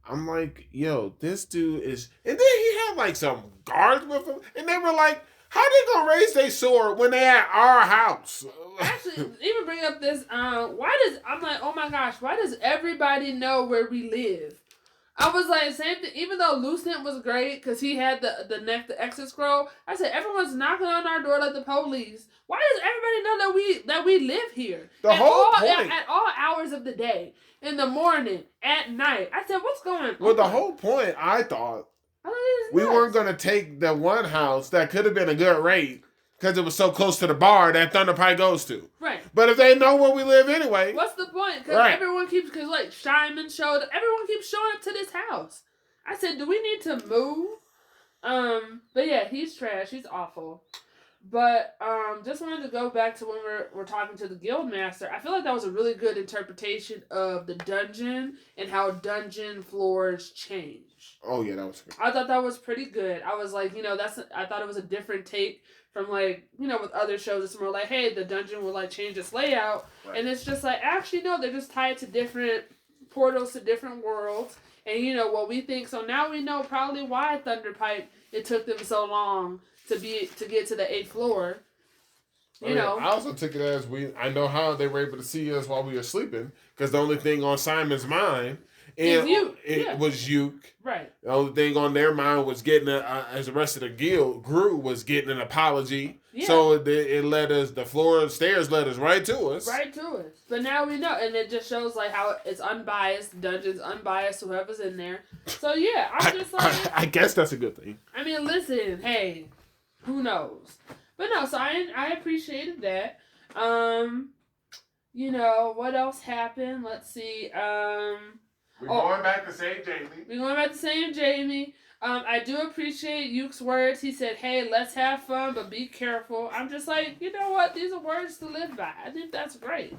I'm like, yo, this dude is... And then he had, like, some guards with him. And they were like, how they gonna raise their sword when they at our house? Actually, even bring up this, I'm like, oh my gosh, why does everybody know where we live? I was like, same thing, even though Lucent was great, because he had the exit scroll, I said, everyone's knocking on our door like the police. Why does everybody know that we live here? At all hours of the day. In the morning, at night. I said, what's going on? Well, the whole point, I thought, we weren't going to take the one house that could have been a good rate because it was so close to the bar that Thunder Pie goes to. Right. But if they know where we live anyway. What's the point? Because everyone keeps, because like Shyman showed up, everyone keeps showing up to this house. I said, do we need to move? But yeah, he's trash. He's awful. But just wanted to go back to when we're talking to the guild master. I feel like that was a really good interpretation of the dungeon and how dungeon floors change. Oh yeah, that was good. I thought that was pretty good. I was like, I thought it was a different take from like, with other shows. It's more like, hey, the dungeon will like change its layout. Right. And it's just like, actually no, they're just tied to different portals to different worlds. And what we think. So now we know probably why Thunderpipe, it took them so long to get to the 8th floor. I also took it as I know how they were able to see us while we were sleeping, because the only thing on Simon's mind was Yuke. Right. The only thing on their mind was getting as the rest of the guild was getting an apology. Yeah. So it led us, the stairs led us right to us. Right to us. But now we know, and it just shows like how it's unbiased, dungeon's unbiased, whoever's in there. So yeah, I guess that's a good thing. I mean, listen, hey. Who knows? But no, so I appreciated that. What else happened? Let's see. We're going back to St. Jamie. I do appreciate Yuke's words. He said, hey, let's have fun, but be careful. I'm just like, you know what? These are words to live by. I think that's great.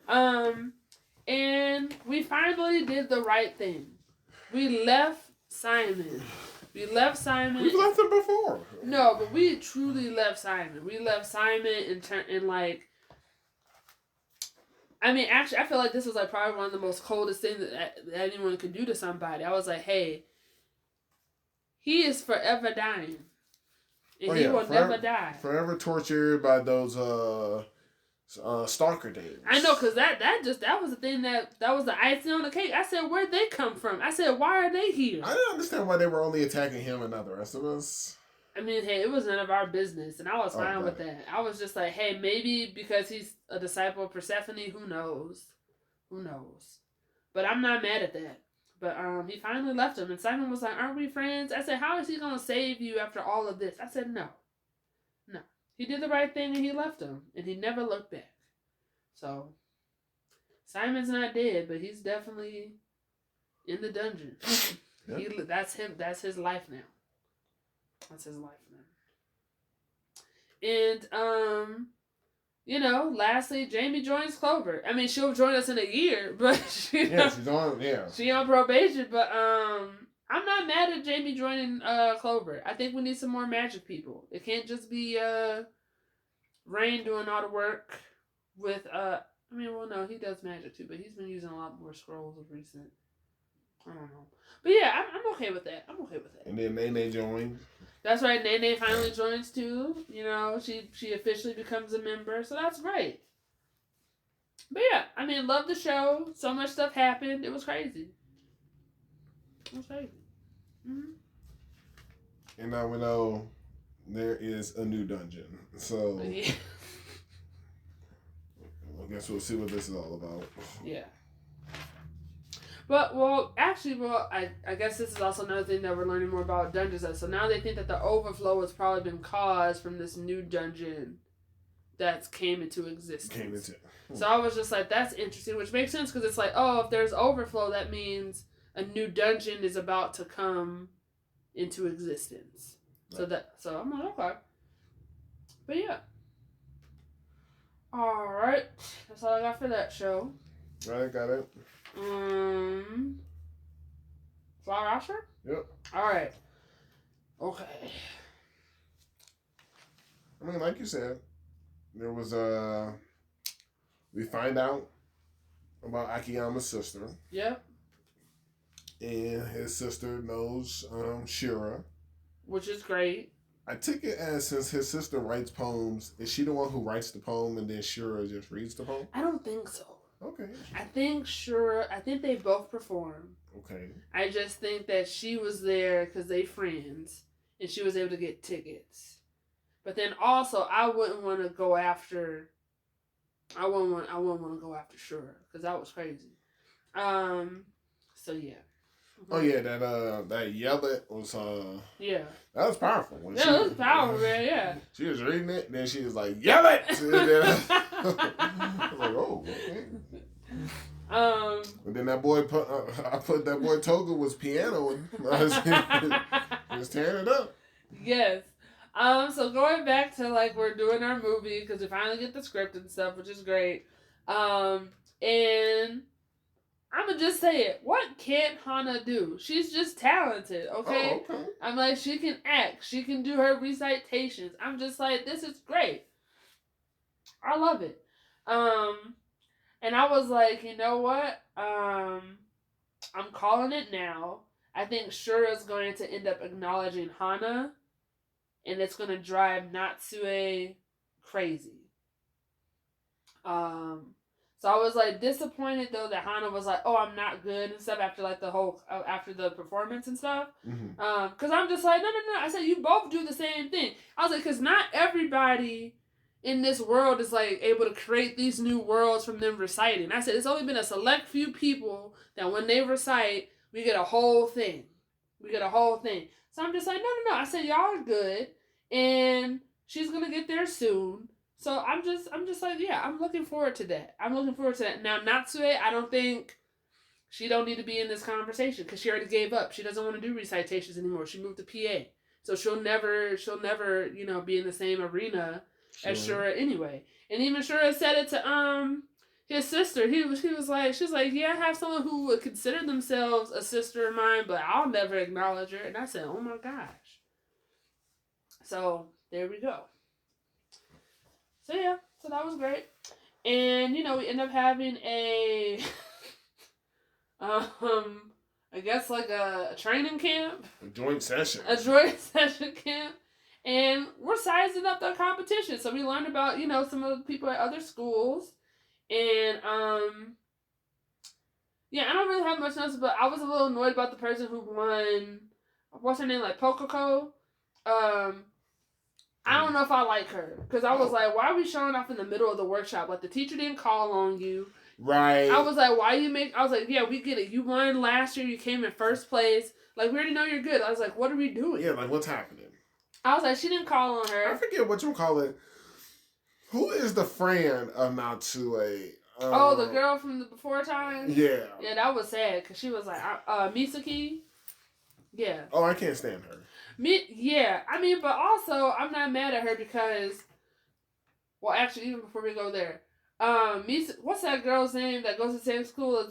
And we finally did the right thing. We left Simon. We've left him before. No, but we truly left Simon. We left Simon and like... I mean, actually, I feel like this was like probably one of the most coldest things that anyone could do to somebody. I was like, hey, he is forever dying. And he will never die. Forever tortured by those stalker days. I know, because that was the thing that was the icing on the cake. I said, where'd they come from? I said, why are they here? I didn't understand why they were only attacking him and not the rest of us. I mean, hey, it was none of our business, and I was fine with that. I was just like, hey, maybe because he's a disciple of Persephone, who knows? Who knows? But I'm not mad at that. But he finally left him, and Simon was like, aren't we friends? I said, how is he going to save you after all of this? I said, no. No. He did the right thing, and he left him, and he never looked back. So, Simon's not dead, but he's definitely in the dungeon. Yep. That's him. That's his life now. That's his life now. And, you know, lastly, Jamie joins Clover. I mean, she'll join us in a year, but she's on probation. But I'm not mad at Jamie joining Clover. I think we need some more magic people. It can't just be Rain doing all the work with I mean, well, no, he does magic too, but he's been using a lot more scrolls of recent. I don't know, but yeah, I'm okay with that. I'm okay with that. And then Nene joined. That's right. Nene finally joins too. You know, she officially becomes a member, so that's great. But yeah, I mean, love the show. So much stuff happened. It was crazy. It was crazy. Mm-hmm. And now we know there is a new dungeon. So yeah. I guess we'll see what this is all about. Yeah. But, I guess this is also another thing that we're learning more about dungeons. So now they think that the overflow has probably been caused from this new dungeon that's came into existence. So I was just like, that's interesting, which makes sense because it's like, oh, if there's overflow, that means a new dungeon is about to come into existence. Right. So I'm like, okay. But yeah. Alright. That's all I got for that show. Right, got it. Flower Asher? Yep. Alright. Okay. I mean, like you said, there was we find out about Akiyama's sister. Yep. And his sister knows Shura. Which is great. I take it as since his sister writes poems, is she the one who writes the poem and then Shura just reads the poem? I don't think so. Okay. I think they both perform. Okay. I just think that she was there because they friends and she was able to get tickets. But then also, I wouldn't want to go after Shura because that was crazy. So yeah. Oh yeah, that yell it was yeah. That was powerful. It was powerful, man. Yeah. She was reading it, and then she was like, "Yell it!" And then, I was like, "Oh, okay." And then that boy that boy Toga was pianoing. He was tearing it up. Yes. So going back to like we're doing our movie because we finally get the script and stuff, which is great. And I'm going to just say it. What can't Hana do? She's just talented, okay? Oh, okay? I'm like, she can act. She can do her recitations. I'm just like, this is great. I love it. And I was like, you know what? I'm calling it now. I think Shura's going to end up acknowledging Hana, and it's going to drive Natsue crazy. So I was like disappointed though that Hana was like, "Oh, I'm not good" and stuff after like the whole after the performance and stuff. Mm-hmm. Cause I'm just like, no. I said you both do the same thing. I was like, cause not everybody in this world is like able to create these new worlds from them reciting. I said it's only been a select few people that when they recite, we get a whole thing. So I'm just like, no. I said y'all are good, and she's gonna get there soon. So I'm just like, yeah, I'm looking forward to that. Now, Natsue, I don't think she don't need to be in this conversation because she already gave up. She doesn't want to do recitations anymore. She moved to PA. So she'll never, be in the same arena as Shura anyway. And even Shura said it to his sister. She was like, yeah, I have someone who would consider themselves a sister of mine, but I'll never acknowledge her. And I said, oh my gosh. So there we go. So yeah, so that was great. And, we end up having a, I guess like a training camp. A joint session camp. And we're sizing up the competition. So we learned about, some of the people at other schools. And, yeah, I don't really have much else, but I was a little annoyed about the person who won, what's her name, like Pokoko. I don't know if I like her. Because I was like, why are we showing off in the middle of the workshop? Like, the teacher didn't call on you. Right. I was like, I was like, yeah, we get it. You won last year. You came in first place. Like, we already know you're good. I was like, what are we doing? Yeah, like, what's happening? I was like, she didn't call on her. I forget what you call it. Who is the friend of Natsue? The girl from the before times? Yeah. Yeah, that was sad. Because she was like, Misaki? Yeah. Oh, I can't stand her. Yeah. I mean, but also, I'm not mad at her because... Well, actually, even before we go there... what's that girl's name that goes to the same school as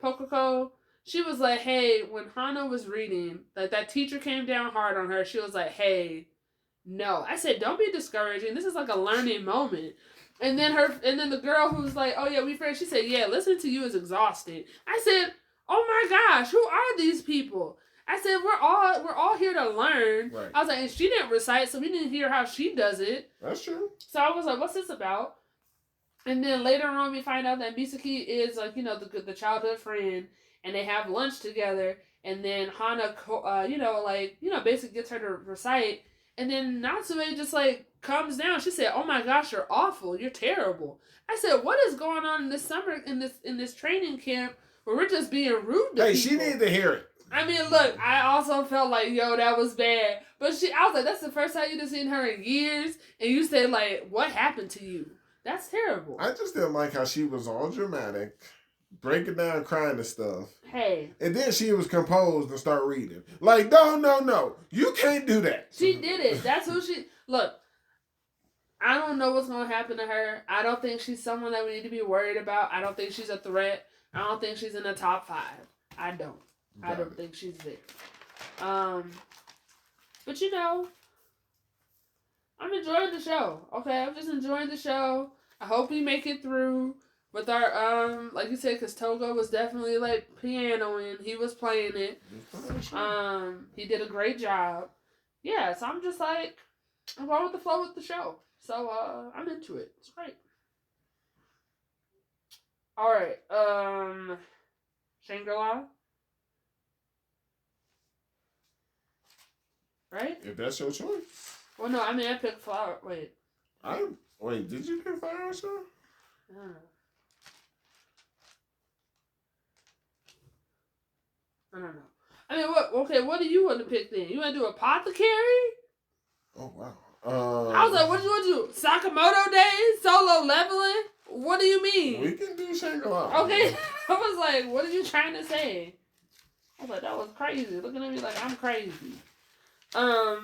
Pokoko? She was like, hey, when Hana was reading, that teacher came down hard on her. She was like, hey, no. I said, don't be discouraging. This is like a learning moment. And then the girl who was like, oh yeah, we friends, she said, yeah, listening to you is exhausting. I said, oh my gosh, who are these people? I said, we're all here to learn. Right. I was like, and she didn't recite, so we didn't hear how she does it. That's true. So I was like, what's this about? And then later on, we find out that Misaki is like, the childhood friend, and they have lunch together. And then Hana, basically gets her to recite. And then Natsue just like comes down. She said, "Oh my gosh, you're awful. You're terrible." I said, "What is going on in this summer in this training camp where we're just being rude to people?" She needed to hear it. I mean, look, I also felt like, yo, that was bad. But I was like, that's the first time you've seen her in years, and you said like, what happened to you? That's terrible. I just didn't like how she was all dramatic, breaking down, crying and stuff. Hey. And then she was composed and start reading. Like, no. You can't do that. She did it. That's who she... Look, I don't know what's going to happen to her. I don't think she's someone that we need to be worried about. I don't think she's a threat. I don't think she's in the top 5. I don't. I don't think she's there. But I'm enjoying the show. Okay, I'm just enjoying the show. I hope we make it through with our like you said, because Togo was definitely like pianoing. He was playing it. He did a great job. Yeah, so I'm just like I'm going with the flow with the show. So I'm into it. It's great. All right, Shangri-La. Right? If that's your choice. Well, no, I mean, I picked Flower. Wait. Did you pick Flower Asura? I don't know. I mean, what do you want to pick then? You want to do Apothecary? Oh, wow. I was like, what do you want to do? Sakamoto Days? Solo leveling? What do you mean? We can do Shangri-La. Okay. I was like, what are you trying to say? I was like, that was crazy. Looking at me like I'm crazy. I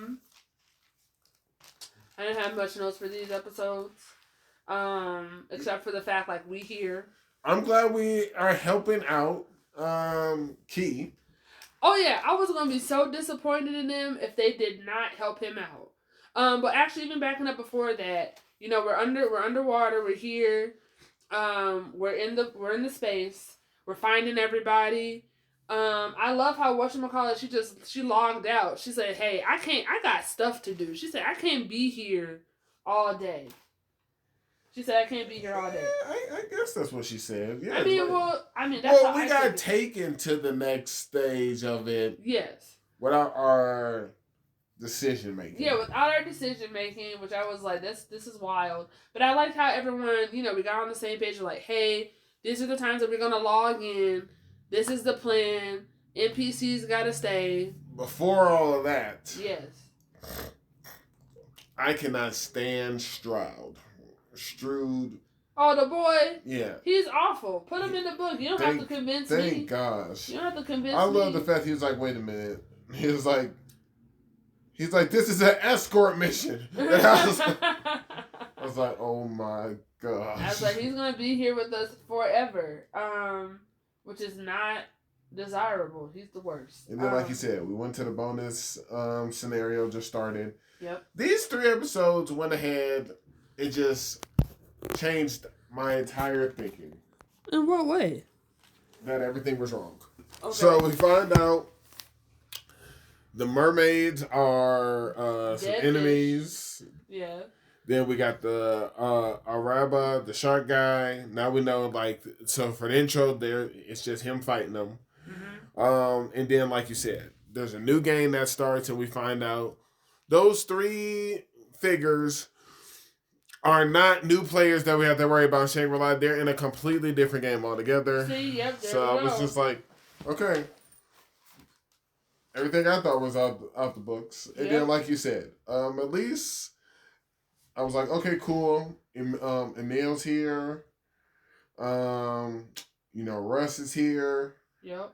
didn't have much notes for these episodes. Except for the fact, like, we here. I'm glad we are helping out, Key. Oh, yeah. I was going to be so disappointed in them if they did not help him out. But actually, even backing up before that, we're underwater. We're here. We're in the space. We're finding everybody. I love how whatchamacallit, she logged out. She said, hey, I got stuff to do. She said, I can't be here all day. She said, I can't be here all day. I guess that's what she said. Yeah. That's how we got taken to the next stage of it. Yes. Without our decision making. Yeah, without our decision making, which I was like, this is wild. But I liked how everyone, we got on the same page. Like, hey, these are the times that we're gonna log in. This is the plan. NPCs gotta stay. Before all of that. Yes. I cannot stand Stroud. Oh, the boy? Yeah. He's awful. Put him in the book. You don't have to convince me. Thank gosh. You don't have to convince me. I love the fact he was like, wait a minute. He was like, this is an escort mission. And I was like, oh my gosh. I was like, he's going to be here with us forever. Which is not desirable. He's the worst. And then, like you said, we went to the bonus scenario, just started. Yep. These 3 episodes went ahead. It just changed my entire thinking. In what way? That everything was wrong. Okay. So we find out The mermaids are some Dead enemies. fish. Yeah. Then we got the Araba, the shark guy. Now we know, like, so for the intro, there it's just him fighting them. And then, like you said, there's a new game that starts, and we find out those three figures are not new players that we have to worry about in Shangri-La. They're in a completely different game altogether. See, yep, so I was just like, okay. Everything I thought was out the books. And then, like you said, at least I was like, okay, cool. Emil's here. Russ is here. Yep.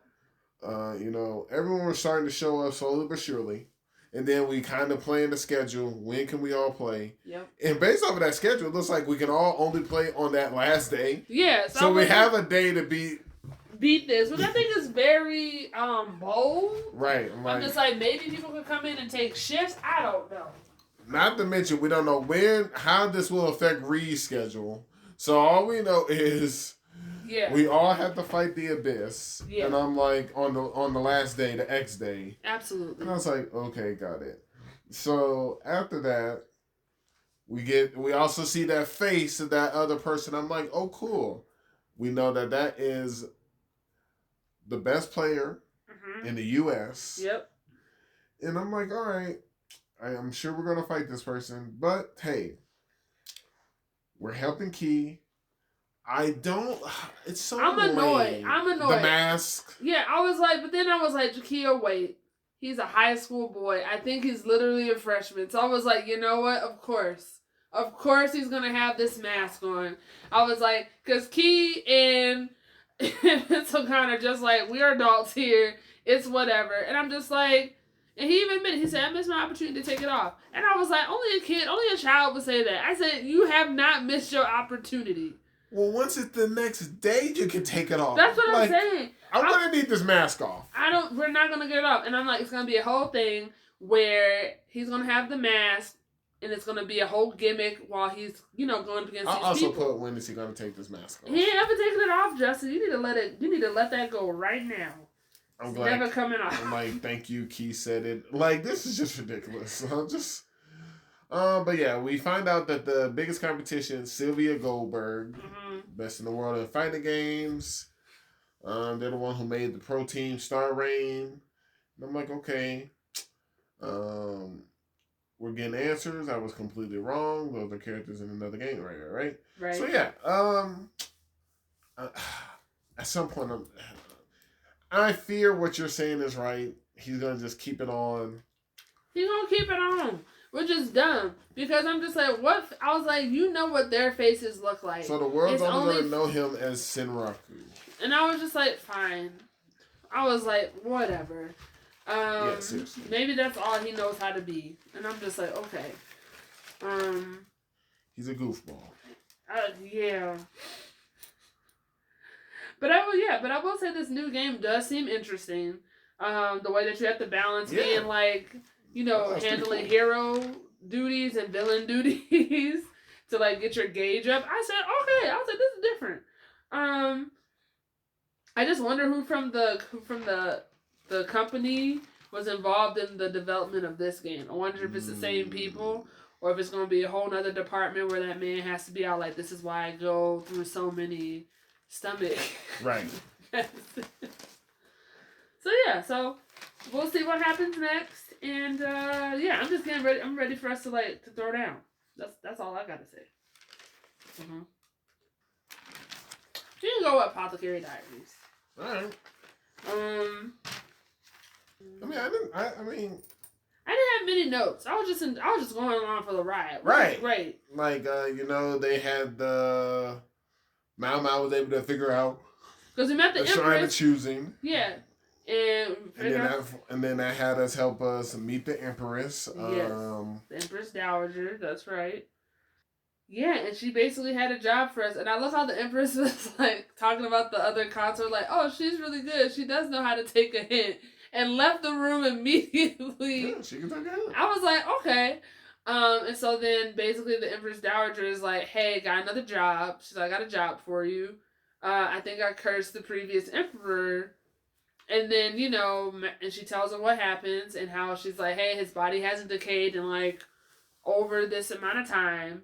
Everyone was starting to show up slowly but surely. And then we kind of plan the schedule. When can we all play? Yep. And based off of that schedule, it looks like we can all only play on that last day. Yeah. So we have a day to beat this, which I think is very bold. Right. I'm just like, maybe people could come in and take shifts. I don't know. Not to mention, we don't know how this will affect Reed's schedule. So all we know is we all have to fight the Abyss. Yeah. And I'm like, on the last day, the X day. Absolutely. And I was like, okay, got it. So after that, we also see that face of that other person. I'm like, oh, cool. We know that is the best player in the U.S. Yep. And I'm like, all right, I'm sure we're going to fight this person. But, hey, we're helping Key. It's so I'm annoyed. The mask. Yeah, I was like, Jakia, wait. He's a high school boy. I think he's literally a freshman. So I was like, you know what? Of course he's going to have this mask on. I was like, because Key and Pencil kind of just like, we are adults here. It's whatever. And I'm just like, and he even admitted, he said, I missed my opportunity to take it off. And I was like, only a child would say that. I said, you have not missed your opportunity. Well, once it's the next day, you can take it off. That's what I'm saying. I'm going to need this mask off. We're not going to get it off. And I'm like, it's going to be a whole thing where he's going to have the mask and it's going to be a whole gimmick while he's, going against these people. I'll also put, when is he going to take this mask off? He ain't ever taking it off, Justin. You need to let that go right now. It's never coming off. I'm like, thank you, Key said it. Like, this is just ridiculous. But yeah, we find out that the biggest competition, Sylvia Goldberg, best in the world in fighting games. They're the one who made the pro team Star Reign. And I'm like, okay. We're getting answers. I was completely wrong. Those are characters in another game, right? Right. So yeah, at some point, I fear what you're saying is right. He's gonna just keep it on. He's gonna keep it on. Which is dumb. Because I'm just like, what? I was like, you know what their faces look like. So the world's only going to know him as Senraku. And I was just like, fine. I was like, whatever. Yeah, seriously. Maybe that's all he knows how to be. And I'm just like, okay. He's a goofball. Yeah. But I will say this new game does seem interesting. The way that you have to balance being like, handling hero duties and villain duties to like get your gauge up. I said, okay. I was like, this is different. I just wonder who from the company was involved in the development of this game. I wonder if it's the same people or if it's going to be a whole nother department where that man has to be out like, this is why I go through so many stomach. Right. So we'll see what happens next. And I'm just getting ready. I'm ready for us to throw down. That's all I gotta say. You can go with Apothecary Diaries. All right. I didn't have many notes. I was just going along for the ride. Right. Great. Like they had the Mao was able to figure out because we met the Empress. Shrine of Choosing. Yeah. And then that had us help us meet the Empress. Yes. The Empress Dowager, that's right. Yeah, and she basically had a job for us. And I love how the Empress was like talking about the other consort, like, oh, she's really good. She does know how to take a hint. And left the room immediately. Yeah, she can take a hint. I was like, okay. And so then basically the Empress Dowager is like, hey, got another job. She's like, I got a job for you. I think I cursed the previous emperor. And then, and she tells him what happens and how she's like, hey, his body hasn't decayed in, like, over this amount of time.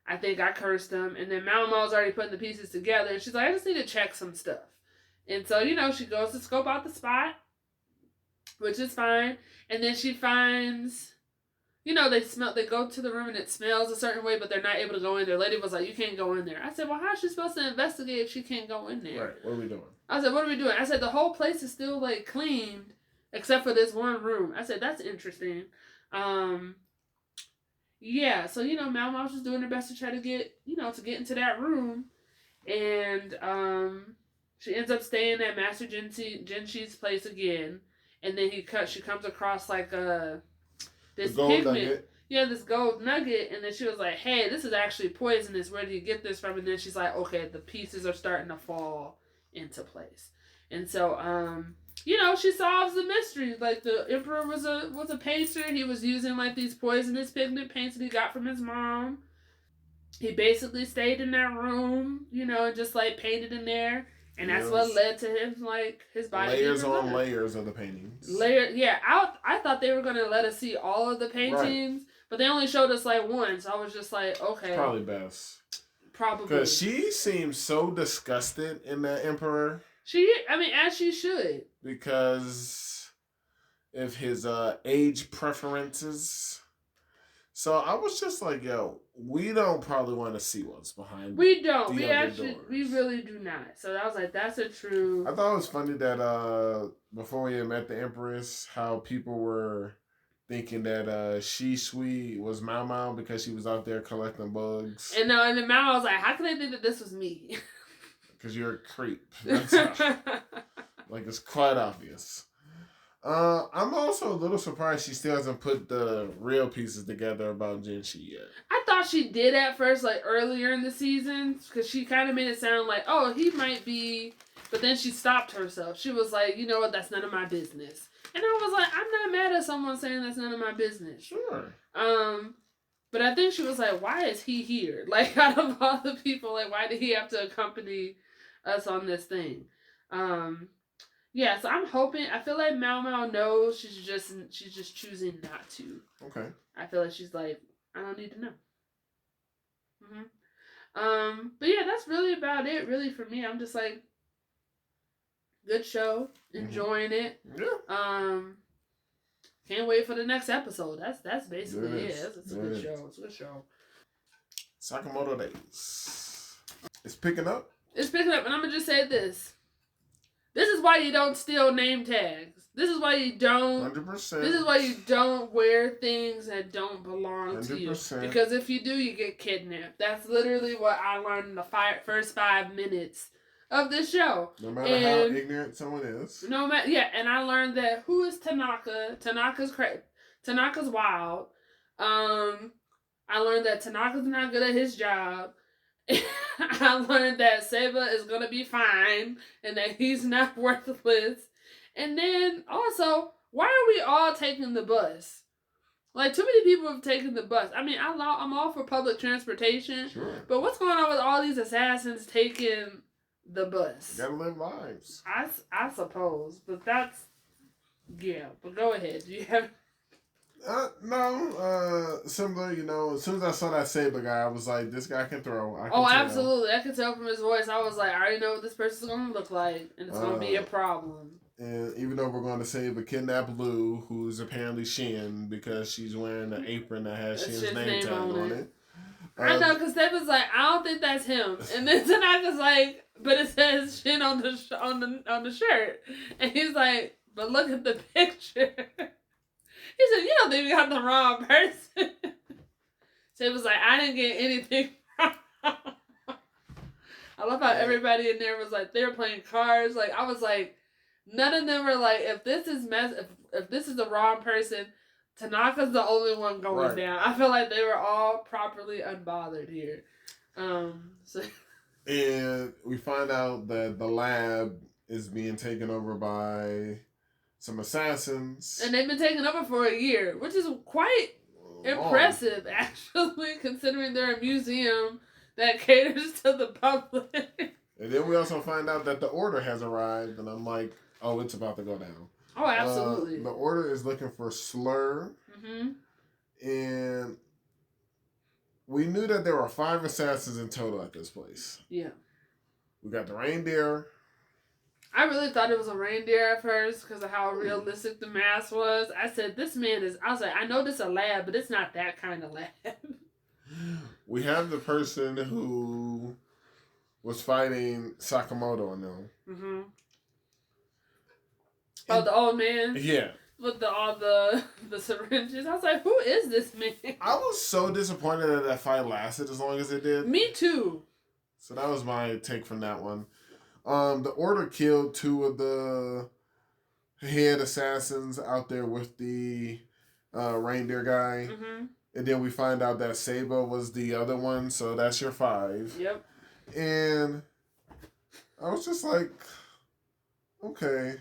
I think I cursed him. And then Mao's already putting the pieces together. And she's like, I just need to check some stuff. And so, she goes to scope out the spot, which is fine. And then she finds... they go to the room and it smells a certain way, but they're not able to go in there. Lady was like, you can't go in there. I said, well, how is she supposed to investigate if she can't go in there? Right, what are we doing? I said, what are we doing? I said, the whole place is still, like, cleaned, except for this one room. I said, that's interesting. Yeah, so, Mao was just doing her best to try to get, to get into that room. And, she ends up staying at Master Genshi's place again. And then she comes across, like, this pigment. Nugget. Yeah, this gold nugget. And then she was like, hey, this is actually poisonous. Where do you get this from? And then she's like, okay, the pieces are starting to fall into place. And so, she solves the mystery. Like, the Emperor was a painter. He was using, like, these poisonous pigment paints that he got from his mom. He basically stayed in that room, and just, like, painted in there. And that's what led to him, like, his body. Layers on layers of the paintings. Yeah, I thought they were going to let us see all of the paintings, but they only showed us, like, one. So I was just like, okay. It's probably best. Probably. Because she seems so disgusted in that Emperor. As she should. Because of his age preferences. So I was just like, yo, we don't probably want to see what's behind. We don't. We really do not. So I was like, that's a true. I thought it was funny that before we had met the Empress, how people were thinking that Shisui was Mao because she was out there collecting bugs. And then Mao was like, how can they think that this was me? Because you're a creep. That's how, like, it's quite obvious. I'm also a little surprised she still hasn't put the real pieces together about Genshi yet. I thought she did at first, like, earlier in the season, because she kind of made it sound like, oh, he might be, but then she stopped herself. She was like, you know what, that's none of my business. And I was like, I'm not mad at someone saying that's none of my business. Sure. But I think she was like, why is he here? Like, out of all the people, like, why did he have to accompany us on this thing? Yeah, so I'm hoping. I feel like Mao knows she's just choosing not to. Okay. I feel like she's like, I don't need to know. But yeah, that's really about it. Really for me, I'm just like, good show, enjoying it. Yeah. Can't wait for the next episode. That's basically it. It's a good show. It's a good show. Sakamoto Days. It's picking up. It's picking up, and I'm gonna just say this. This is why you don't steal name tags. This is why you don't. 100%. This is why you don't wear things that don't belong 100%. To you. Because if you do, you get kidnapped. That's literally what I learned in the first 5 minutes of this show. No matter how ignorant someone is. And I learned that who is Tanaka? Tanaka's wild. I learned that Tanaka's not good at his job. I learned that Seba is going to be fine and that he's not worthless. And then also, why are we all taking the bus? Like, too many people have taken the bus. I mean, I'm all for public transportation. Sure. But what's going on with all these assassins taking the bus? Gotta live lives. I suppose. But that's... Yeah, but go ahead. Do you have... No, similar, as soon as I saw that Saber guy, I was like, this guy can throw. Absolutely. I could tell from his voice. I was like, I already know what this person's going to look like, and it's going to be a problem. And even though we're going to save a kidnapped Lou, who's apparently Shin, because she's wearing an apron that has Shin's name tag on it. I know, because Steph was like, I don't think that's him. And then Tanaka's like, but it says Shin on the shirt. And he's like, but look at the picture. He said, you don't think we got the wrong person. So it was like, I didn't get anything wrong. I love how everybody in there was like, they were playing cards. Like, I was like, none of them were like, if this is the wrong person, Tanaka's the only one going down. I feel like they were all properly unbothered here. And we find out that the lab is being taken over by some assassins. And they've been taken over for a year, which is quite impressive, actually, considering they're a museum that caters to the public. And then we also find out that the order has arrived, and I'm like, oh, it's about to go down. Oh, absolutely. The Order is looking for Slur. And we knew that there were 5 assassins in total at this place. Yeah. We got the reindeer. I really thought it was a reindeer at first because of how realistic the mask was. I said, this man is... I was like, I know this is a lab, but it's not that kind of lab. We have the person who was fighting Sakamoto and them. Oh, the old man? Yeah. With all the syringes. I was like, who is this man? I was so disappointed that fight lasted as long as it did. Me too. So that was my take from that one. The Order killed 2 of the head assassins out there with the reindeer guy. And then we find out that Saba was the other one, so that's your 5. Yep. And I was just like, okay.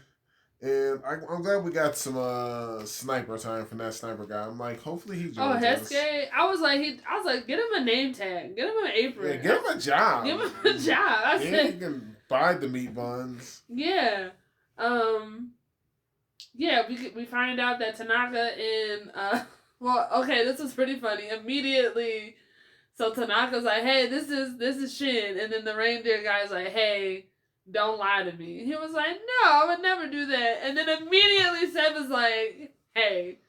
And I'm glad we got some sniper time from that sniper guy. I'm like, hopefully he joins us. Hesuke. I was like, get him a name tag. Get him an apron. Yeah, give him a job. Give him a job. He can buy the meat buns. Yeah. Yeah, we find out that Tanaka and well, okay, this was pretty funny. Immediately, so Tanaka's like, hey, this is Shin, and then the reindeer guy's like, hey, don't lie to me. He was like, no, I would never do that. And then immediately Seb is like, hey,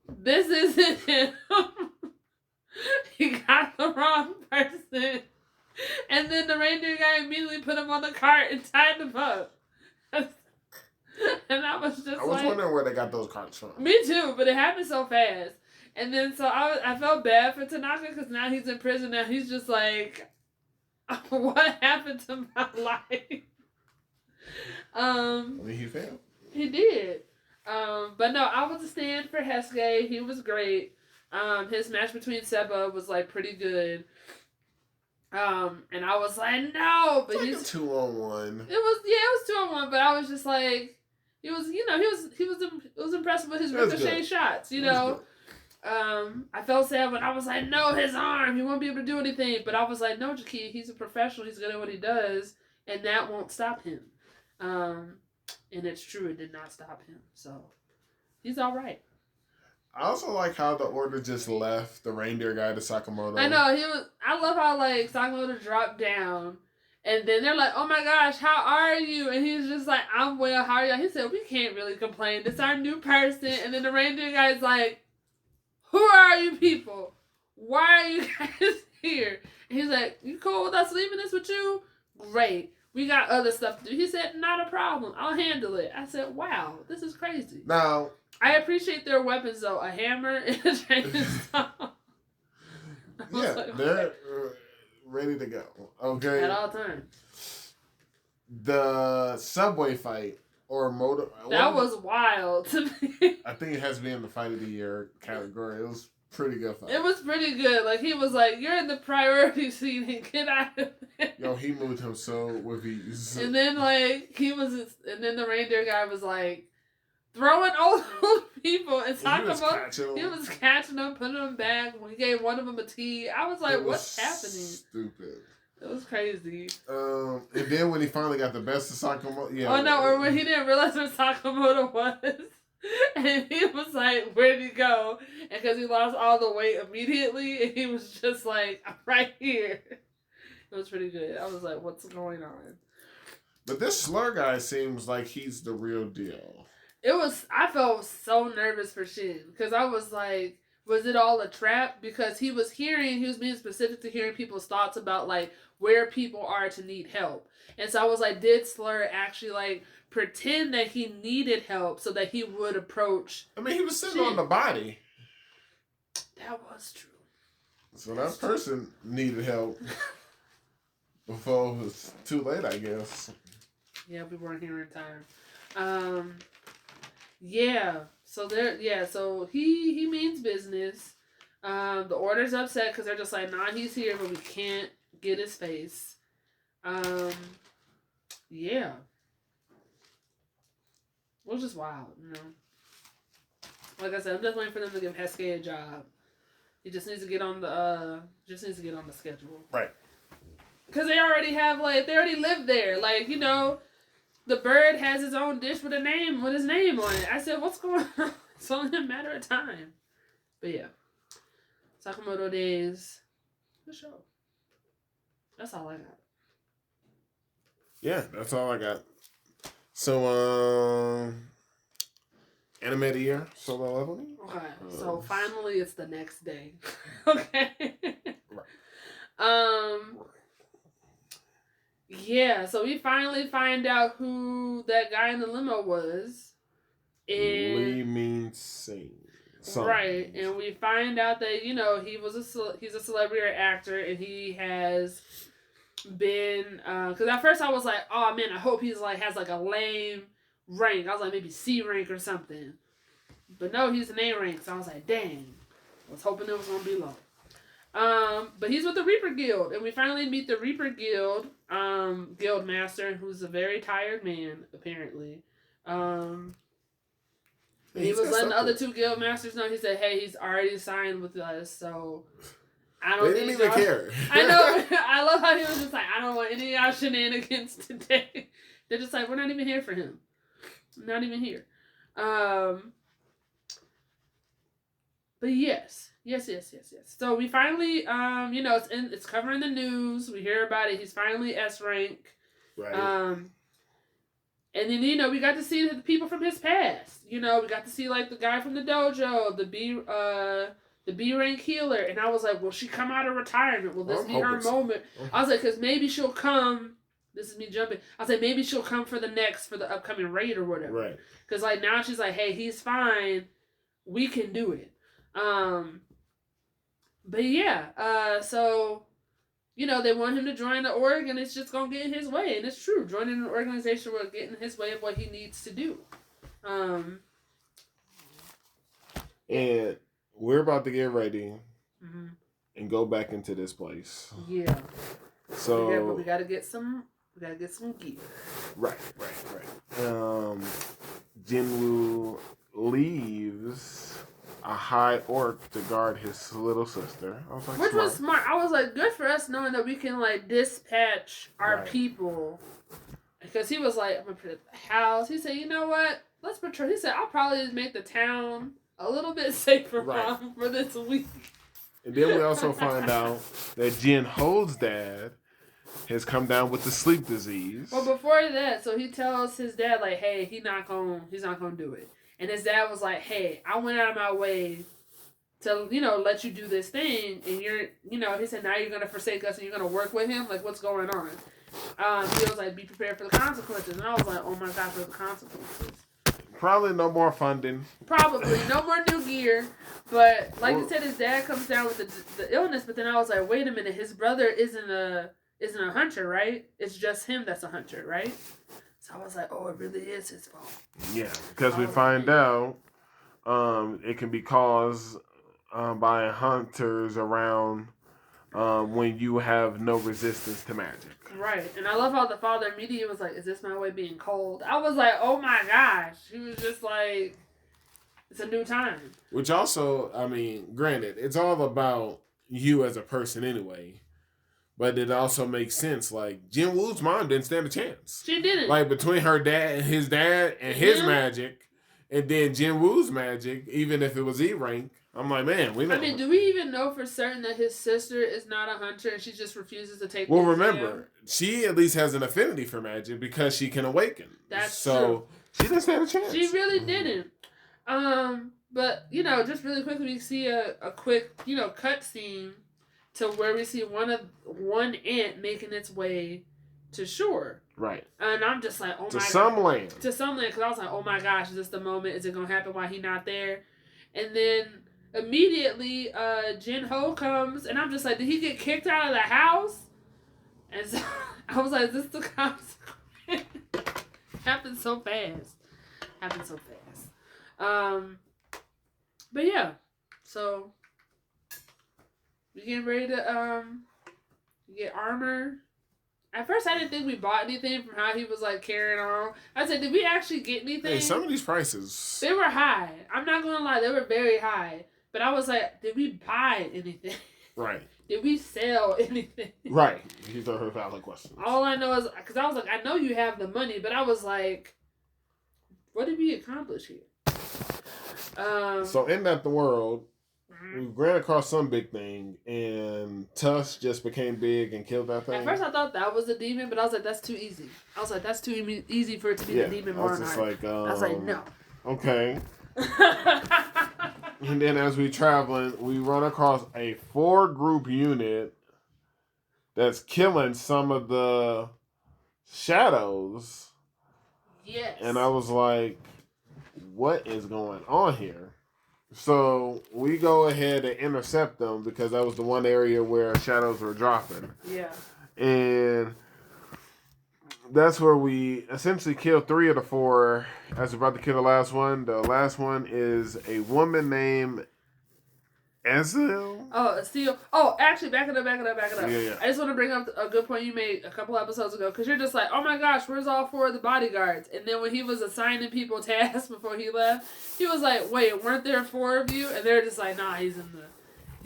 this isn't him. He got the wrong person. And then the reindeer guy immediately put him on the cart and tied him up. And I was wondering where they got those carts from. Me too, but it happened so fast. And then so I felt bad for Tanaka because now he's in prison. Now he's just like, what happened to my life? I mean, he failed. He did. But no, I was a stand for Hesuke. He was great. His match between Seba was like pretty good. And I was like, no, but he's 2-on-1. It was 2-on-1, but I was just like, he was impressive with his ricochet shots, you know. I felt sad when I was like, no, his arm, he won't be able to do anything. But I was like, no, Jaki, he's a professional, he's good at what he does, and that won't stop him. And it's true, it did not stop him. So he's all right. I also like how the Order just left the reindeer guy to Sakamoto. I know, I love how like Sakamoto dropped down. And then they're like, oh my gosh, how are you? And he's just like, I'm well, how are you? He said, we can't really complain. It's our new person. And then the reindeer guy's like, who are you people? Why are you guys here? And he's like, you cool with us leaving this with you? Great. We got other stuff to do. He said, not a problem. I'll handle it. I said, wow, this is crazy. Now, I appreciate their weapons, though. A hammer and a chainsaw. Yeah, like, they're ready to go. Okay. At all times. The subway fight or motor. That was wild to me. I think it has to be in the fight of the year category. It was pretty good fight. It was pretty good. Like, he was like, you're in the priority seat and get out of there. Yo, he moved him so with ease. And then, like, and then the reindeer guy was like, throwing old people and talking about he was catching them, putting them back. We gave one of them a tea. I was like, what's happening? Stupid. It was crazy. And then when he finally got the best of Sakamoto, yeah. Oh no, or when he didn't realize who Sakamoto was. And he was like, where'd he go? And because he lost all the weight immediately, and he was just like, I'm right here. It was pretty good. I was like, what's going on? But this Slur guy seems like he's the real deal. I felt so nervous for Shin. Because I was like, was it all a trap? Because he was being specific to hearing people's thoughts about, like, where people are to need help. And so I was like, did Slur actually, like, pretend that he needed help so that he would approach I mean, he was sitting on the body. That was true. So that person needed help before it was too late, I guess. Yeah, we weren't here in time. Yeah. So so he means business. The Order's upset because they're just like, nah, he's here, but we can't get his face. Yeah. It was just wild, you know. Like I said, I'm just waiting for them to give Hesuke a job. He just needs to get on the schedule. Right. Because they already live there. Like, you know, the bird has his own dish with his name on it. I said, what's going on? It's only a matter of time. But yeah. Sakamoto Days. Good show. That's all I got. Yeah, that's all I got. So, anime of the year, Solo Leveling. Okay, so finally it's the next day. Okay. Right. Yeah, so we finally find out who that guy in the limo was. Lee means sing. Right, and we find out that he's a celebrity or actor, and he has been because at first I was like, oh man, I hope he's like has like a lame rank. I was like maybe C rank or something, but no, he's an A rank. So I was like, dang, I was hoping it was gonna be low. But he's with the Reaper Guild, and we finally meet the Reaper Guild guild master, who's a very tired man apparently. He was letting the other two guild masters know. He said, hey, he's already signed with us, so I don't. They didn't even care. I know. I love how he was just like, I don't want any of y'all shenanigans today. They're just like, we're not even here for him. Not even here. But yes. So we finally, it's covering the news. We hear about it. He's finally S rank. Right. And then, we got to see the people from his past. We got to see, like, the guy from the dojo, the B rank healer. And I was like, will she come out of retirement? Will this be her moment? I was like, because maybe she'll come. This is me jumping. I was like, maybe she'll come for the upcoming raid or whatever. Right. Because, like, now she's like, hey, he's fine. We can do it. But, yeah. So... they want him to join the org, and it's just going to get in his way. And it's true. Joining an organization will get in his way of what he needs to do. And we're about to get ready and go back into this place. Yeah. So yeah, but we got to get some gear. Right. Jinwoo leaves a high orc to guard his little sister. I was like, which was smart. I was like, good for us knowing that we can like dispatch our people. Because he was like, I'm gonna protect the house. He said, you know what? Let's patrol. He said, I'll probably just make the town a little bit safer for this week. And then we also find out that Jin Ho's dad has come down with the sleep disease. Well, before that, so he tells his dad like, hey, he's not gonna do it. And his dad was like, hey, I went out of my way to, let you do this thing. And you're, he said, now you're going to forsake us and you're going to work with him? Like, what's going on? He was like, be prepared for the consequences. And I was like, oh my gosh, what are the consequences? Probably no more funding. Probably. No more new gear. But like you said, his dad comes down with the illness. But then I was like, wait a minute. His brother isn't a hunter, right? It's just him that's a hunter, right? So I was like, oh, it really is his fault. Yeah, because we find out it can be caused by hunters around when you have no resistance to magic. Right. And I love how the father immediately was like, is this my way being cold? I was like, oh my gosh. He was just like, it's a new time. Which also, I mean, granted, it's all about you as a person anyway. But it also makes sense. Like, Jin Woo's mom didn't stand a chance. She didn't. Like, between her dad and his magic, and then Jin Woo's magic, even if it was E rank, I'm like, man, we know. I mean, do we even know for certain that his sister is not a hunter and she just refuses to take the exam? Remember, she at least has an affinity for magic because she can awaken. That's true. So she didn't stand a chance. She really didn't. But, just really quickly, we see a quick, cut scene to where we see one ant making its way to shore. Right. And I'm just like, oh my god. To some land, because I was like, oh my gosh, is this the moment? Is it going to happen while he's not there? And then immediately, Jin Ho comes, and I'm just like, did he get kicked out of the house? And so I was like, is this the consequence? Happened so fast. But yeah, so we getting ready to get armor. At first, I didn't think we bought anything from how he was like carrying on. I said, did we actually get anything? Hey, some of these prices, they were high. I'm not gonna lie, they were very high. But I was like, did we buy anything? Right. Did we sell anything? Right. These are her valid questions. All I know is, because I was like, I know you have the money, but I was like, what did we accomplish here? So in that the world, we ran across some big thing, and Tusk just became big and killed that thing. At first, I thought that was a demon, but I was like, that's too easy. I was like, that's too easy for it to be the demon monarch. I was like, no. Okay. And then as we traveling, we run across a 4-group unit that's killing some of the shadows. Yes. And I was like, what is going on here? So we go ahead and intercept them because that was the one area where shadows were dropping. Yeah. And that's where we essentially killed 3 of the 4 as we're about to kill the last one. The last one is a woman named Ezil. Oh, Steel. Oh, actually, back it up. Yeah. I just want to bring up a good point you made a couple episodes ago, because you're just like, oh my gosh, where's all 4 of the bodyguards? And then when he was assigning people tasks before he left, he was like, wait, weren't there 4 of you? And they're just like, nah, he's in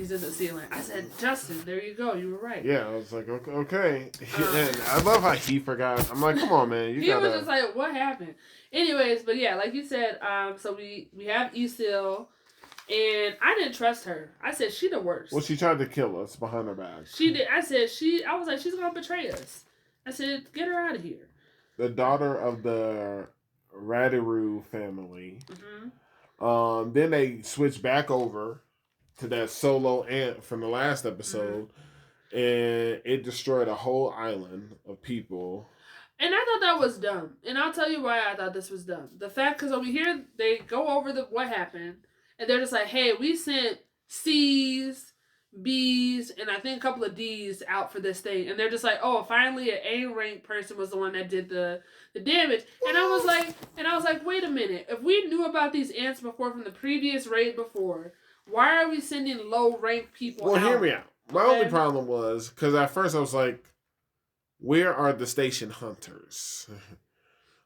the ceiling. I said, Justin, there you go. You were right. Yeah, I was like, okay. And I love how he forgot. I'm like, come on, man. He was just like, what happened? Anyways, but yeah, like you said, so we have Isil. And I didn't trust her. I said, she the worst. Well, she tried to kill us behind her back. She did. I was like, she's going to betray us. I said, get her out of here. The daughter of the Radiru family. Mm-hmm. Then they switched back over to that solo ant from the last episode. Mm-hmm. And it destroyed a whole island of people. And I thought that was dumb. And I'll tell you why I thought this was dumb. The fact, because over here, they go over what happened. And they're just like, hey, we sent C's, B's, and I think a couple of D's out for this thing. And they're just like, oh, finally an A-rank person was the one that did the damage. And I was like, wait a minute. If we knew about these ants before from the previous raid before, why are we sending low-rank people out? Well, hear me out. My only problem was, because at first I was like, where are the station hunters?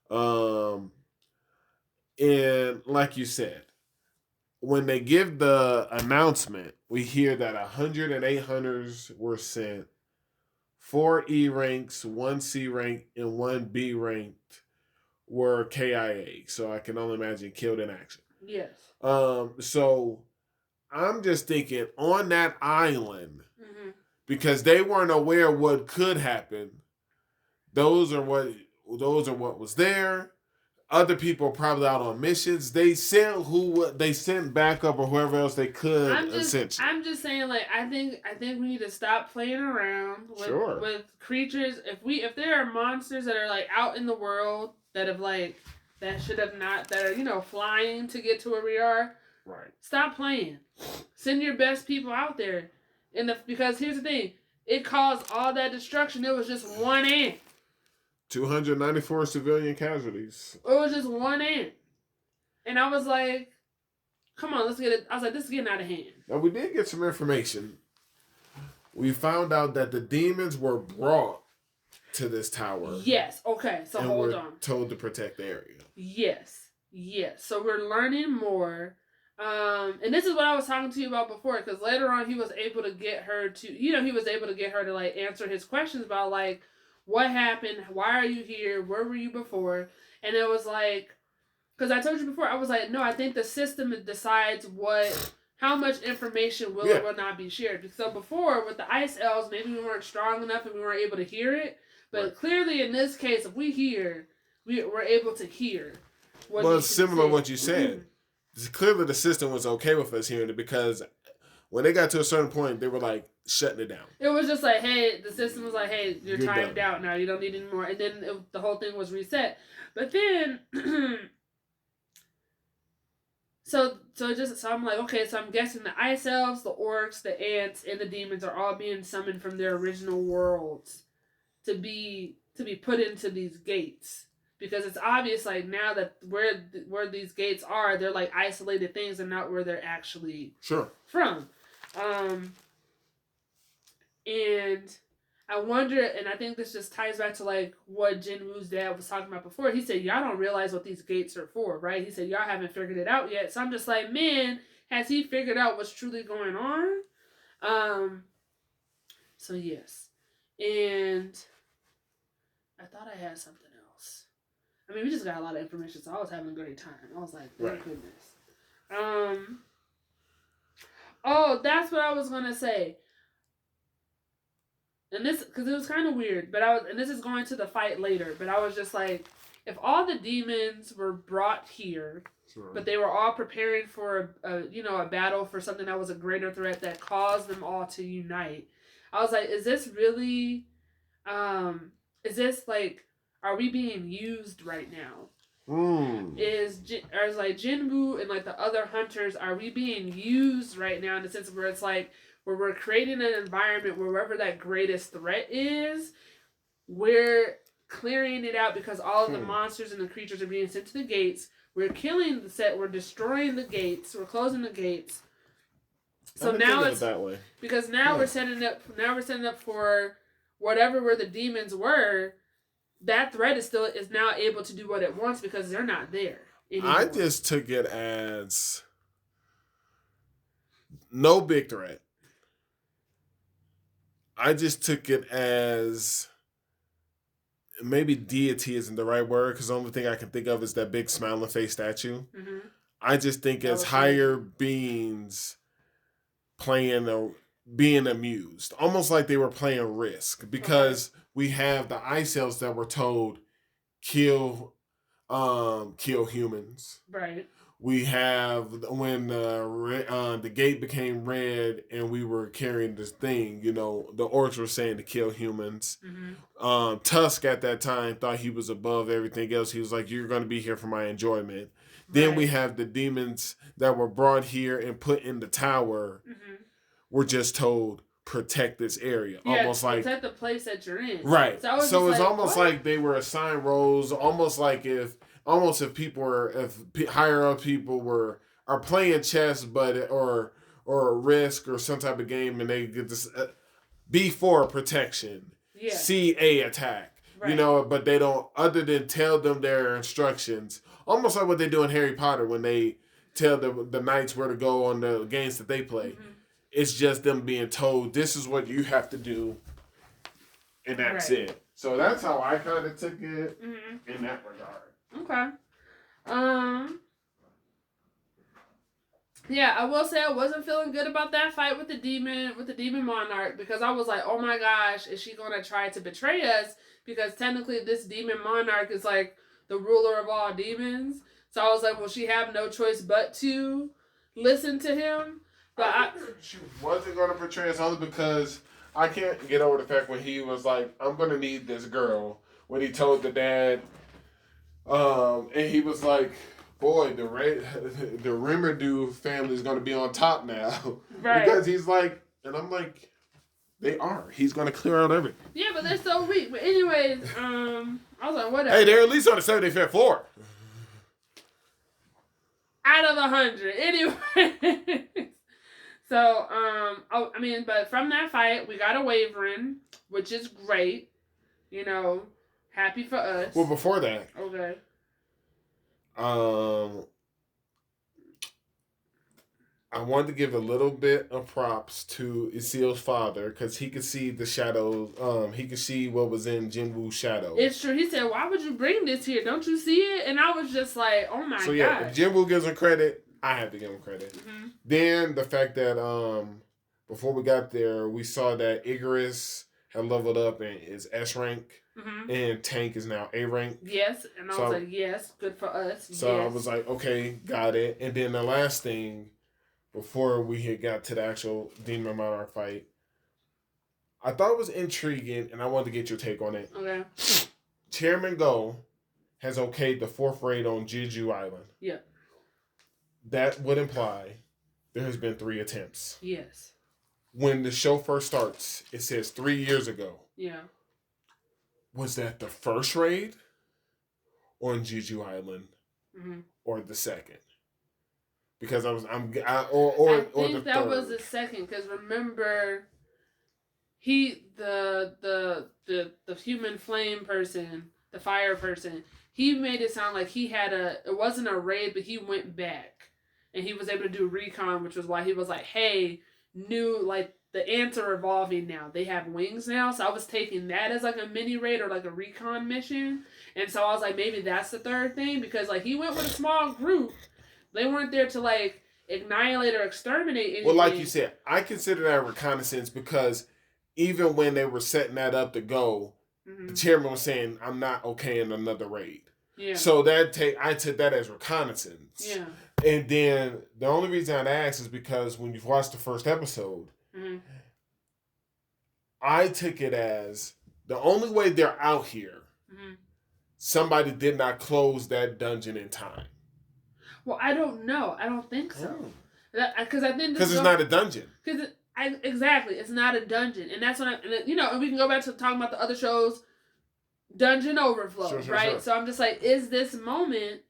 And like you said, when they give the announcement, we hear that 108 hunters were sent, 4 E ranks, 1 C rank, and 1 B ranked were KIA. So I can only imagine killed in action. Yes. So I'm just thinking on that island, mm-hmm. because they weren't aware what could happen. Those are what was there. Other people probably out on missions. They sent backup or whoever else they could. I'm just saying, like, I think we need to stop playing around with creatures. If there are monsters that are like out in the world that have like that are flying to get to where we are. Right. Stop playing. Send your best people out there. Because here's the thing, it caused all that destruction. It was just one ant. 294 civilian casualties. It was just one ant. And I was like, come on, let's get it. I was like, this is getting out of hand. Now, we did get some information. We found out that the demons were brought to this tower. Yes. Okay. So hold on. Told to protect the area. Yes. So we're learning more. And this is what I was talking to you about before, because later on he was able to get her to like answer his questions about like, what happened? Why are you here? Where were you before? And it was like, because I told you before, I was like, no, I think the system decides how much information will or will not be shared. So before, with the ice elves, maybe we weren't strong enough and we weren't able to hear it. But clearly in this case, if we hear, we're able to hear. Well, it's similar to what you said. Clearly the system was okay with us hearing it, because when they got to a certain point, they were like shutting it down. It was just like, hey, the system was like, hey, you're timed out now. You don't need any more. And then the whole thing was reset. But then, so I'm like, okay, so I'm guessing the ice elves, the orcs, the ants, and the demons are all being summoned from their original worlds to be put into these gates. Because it's obvious, like, now that where these gates are, they're like isolated things and not where they're actually from. And I wonder, and I think this just ties back to like what Jinwoo's dad was talking about before. He said, y'all don't realize what these gates are for, right? He said, y'all haven't figured it out yet. So I'm just like, man, has he figured out what's truly going on? So yes. And I thought I had something else. I mean, we just got a lot of information, so I was having a great time. I was like, thank goodness. Oh, that's what I was gonna say. And this, because it was kind of weird, but and this is going to the fight later, but I was just like, if all the demons were brought here, sure, but they were all preparing for a battle for something that was a greater threat that caused them all to unite, I was like, is this really, is this like, are we being used right now? Is like Jinwoo and like the other hunters, are we being used right now in the sense where it's like, where we're creating an environment where wherever that greatest threat is, we're clearing it out because all of the monsters and the creatures are being sent to the gates. We're killing the set. We're destroying the gates. We're closing the gates. So now it's that way because now we're setting up. Now we're setting up for whatever where the demons were. That threat is now able to do what it wants because they're not there anymore. I just took it as no big threat. I just took it as maybe deity isn't the right word because the only thing I can think of is that big smiling face statue. Mm-hmm. I just think as higher beings being amused, almost like they were playing Risk because we have the ice elves that were told kill humans. Right. We have when the gate became red and we were carrying this thing, the orcs were saying to kill humans. Mm-hmm. Tusk at that time thought he was above everything else. He was like, you're going to be here for my enjoyment. Right. Then we have the demons that were brought here and put in the tower. Mm-hmm. We're just told, protect this area. Yeah, almost like protect the place that you're in. Right. So it's like, almost like they were assigned roles, almost like if higher up people are playing chess, but or Risk or some type of game, and they get this B for protection, CA attack, right. But they don't, other than tell them their instructions, almost like what they do in Harry Potter when they tell the knights where to go on the games that they play. Mm-hmm. It's just them being told, this is what you have to do, and that's it. So that's how I kind of took it in that regard. Okay. Yeah, I will say I wasn't feeling good about that fight with the demon monarch because I was like, oh my gosh, is she going to try to betray us? Because technically this demon monarch is like the ruler of all demons. So I was like, will she have no choice but to listen to him? But she wasn't going to portray us only because I can't get over the fact when he was like, I'm going to need this girl. When he told the dad, and he was like, boy, the Rimmerdew family is going to be on top now. Right. Because he's like, and I'm like, they are. He's going to clear out everything. Yeah, but they're so weak. But anyways, I was like, whatever. Hey, they're at least on the 75th floor. Out of 100. Anyway. So, but from that fight, we got a Wavering, which is great. Happy for us. Well, before that. Okay. I wanted to give a little bit of props to Isil's father because he could see the shadows. He could see what was in Jinwoo's shadow. It's true. He said, "Why would you bring this here? Don't you see it?" And I was just like, "Oh my god!" So yeah, if Jinwoo gives him credit, I have to give him credit. Mm-hmm. Then the fact that before we got there, we saw that Igris had leveled up and is S rank, and Tank is now A rank. Yes, and I was like, "Yes, good for us." So I was like, "Okay, got it." And then the last thing, before we had got to the actual Demon Monarch fight, I thought it was intriguing, and I wanted to get your take on it. Okay. Chairman Go has okayed the 4th raid on Jeju Island. Yeah. That would imply there has been 3 attempts. Yes. When the show first starts, it says 3 years ago. Yeah. Was that the first raid on Jeju Island, or the second? Because I think that was the second. Because remember, the human flame person, the fire person, he made it sound like he had it wasn't a raid, but he went back and he was able to do recon, which was why he was like, hey, the ants are evolving now. They have wings now. So I was taking that as like a mini raid or like a recon mission. And so I was like, maybe that's the third thing. Because like he went with a small group. They weren't there to like annihilate or exterminate anything. Well, like you said, I consider that reconnaissance because even when they were setting that up to go, the chairman was saying, I'm not okay in another raid. Yeah. So I took that as reconnaissance. Yeah. And then the only reason I asked is because when you've watched the first episode, I took it as the only way they're out here, somebody did not close that dungeon in time. Well, I don't know. I don't think so. Because it's not a dungeon. Exactly, it's not a dungeon, and that's when and we can go back to talking about the other shows, dungeon overflow, right? Sure. So I'm just like, is this moment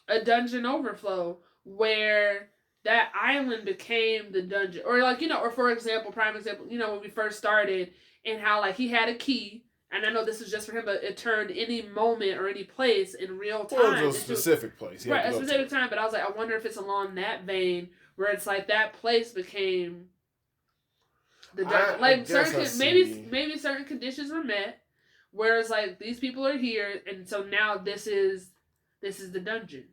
a dungeon overflow where that island became the dungeon, or like or for example, prime example, when we first started, and how like he had a key. And I know this is just for him, but it turned any moment or any place in real time. Well, it was a specific place. Right, a specific time. But I was like, I wonder if it's along that vein where it's like that place became the maybe certain conditions were met, whereas like these people are here, and so now this is the dungeon.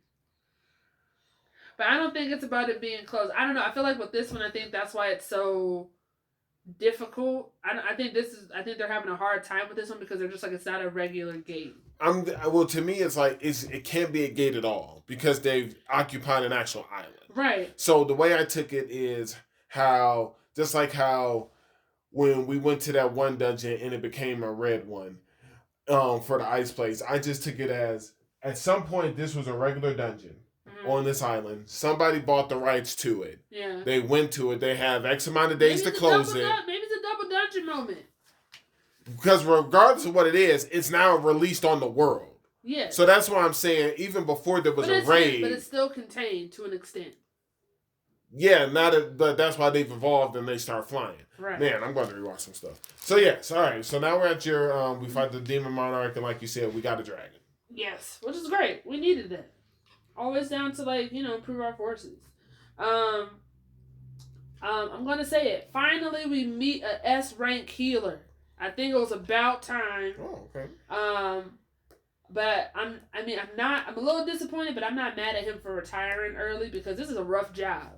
But I don't think it's about it being closed. I don't know. I feel like with this one, I think that's why it's so difficult. I think they're having a hard time with this one because they're just like, it's not a regular gate. To me, it's like it can't be a gate at all because they've occupied an actual island. Right. So the way I took it is how when we went to that one dungeon and it became a red one, for the ice place, I just took it as at some point this was a regular dungeon on this island. Somebody bought the rights to it. Yeah. They went to it. They have X amount of days to close it. Maybe it's a double dungeon moment. Because regardless of what it is, it's now released on the world. Yeah. So that's why I'm saying even before there was a raid. But it's still contained to an extent. Yeah, but that's why they've evolved and they start flying. Right. Man, I'm going to rewatch some stuff. So yes, all right. So now we're at your we fight the demon monarch, and like you said, we got a dragon. Yes, which is great. We needed that. Always down to improve our forces. I'm gonna say it. Finally, we meet a S rank healer. I think it was about time. Oh, okay. But I'm a little disappointed, but I'm not mad at him for retiring early because this is a rough job.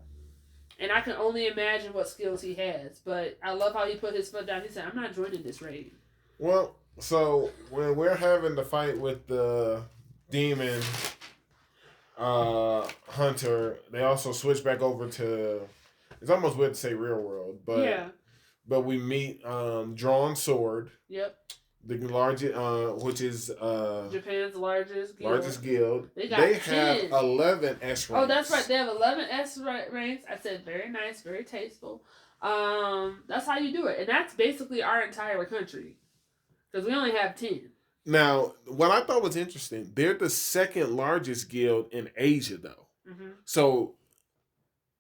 And I can only imagine what skills he has. But I love how he put his foot down. He said, I'm not joining this raid. Well, so when we're having the fight with the demon hunter, they also switch back over to, it's almost weird to say real world, but yeah. But we meet Drawn Sword. Yep. The largest, which is Japan's largest guild. They have 11 S ranks. Oh, that's right. They have 11 S ranks. I said very nice, very tasteful. That's how you do it, and that's basically our entire country, because we only have 10. Now, what I thought was interesting, they're the second largest guild in Asia, though. Mm-hmm. So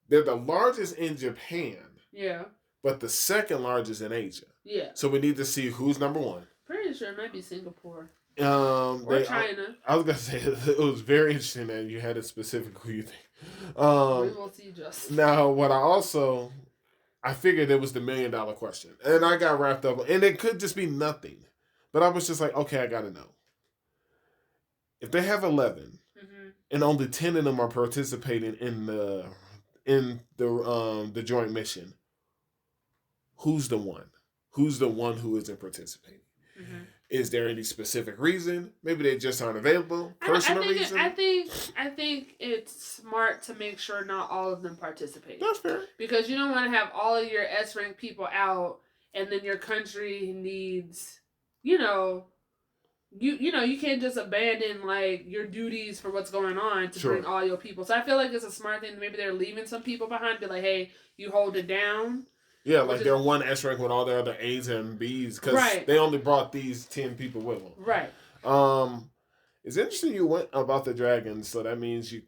they're the largest in Japan. Yeah. But the second largest in Asia. Yeah. So we need to see who's number one. Pretty sure it might be Singapore. Or China. I was gonna say it was very interesting that you had it specific who you think. We will see just. Now, what I figured it was the $1 million question, and I got wrapped up, and it could just be nothing, but I was just like, okay, I gotta know. If they have 11, and only 10 of them are participating in the joint mission, who's the one? Who's the one who isn't participating? Mm-hmm. Is there any specific reason? Maybe they just aren't available. Personal reason. I think it's smart to make sure not all of them participate. That's fair. Because you don't want to have all of your S rank people out, and then your country needs, you can't just abandon like your duties for what's going on to bring all your people. So I feel like it's a smart thing. Maybe they're leaving some people behind. Be like, hey, you hold it down. Yeah, like they're one S rank with all their other A's and B's because they only brought these 10 people with them. Right. It's interesting you went about the dragons, so that means you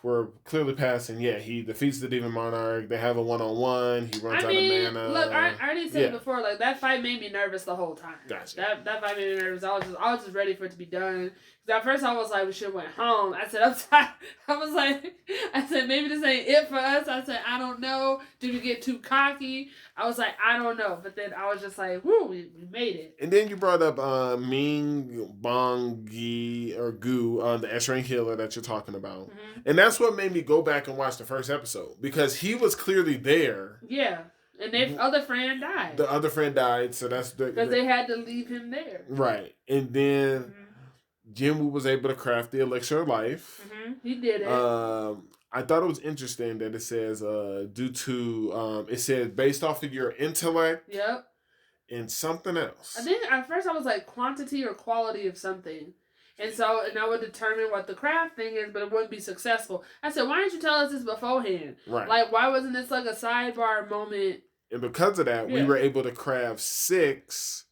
were clearly passing. Yeah, he defeats the demon monarch. They have a 1-on-1. He runs out of mana. Look, I already said it before. Like that fight made me nervous the whole time. Gotcha. That fight made me nervous. I was just ready for it to be done Because at first I was like, we should have went home. I said, I'm tired. I said, maybe this ain't it for us. I said, I don't know. Did we get too cocky? I was like, I don't know. But then I was just like, woo, we made it. And then you brought up Ming Bong Gi or Gu, the S-rank healer that you're talking about. Mm-hmm. And that's what made me go back and watch the first episode. Because he was clearly there. Yeah. And their other friend died. The other friend died, so that's... Because they had to leave him there. Right. And then Jinwoo was able to craft the elixir of life. Mm-hmm. He did it. I thought it was interesting that it says due to... it says based off of your intellect... Yep. And something else. I think at first I was like quantity or quality of something. And I would determine what the craft thing is, but it wouldn't be successful. I said, why didn't you tell us this beforehand? Right. Like, why wasn't this like a sidebar moment? And because of that, we were able to craft 6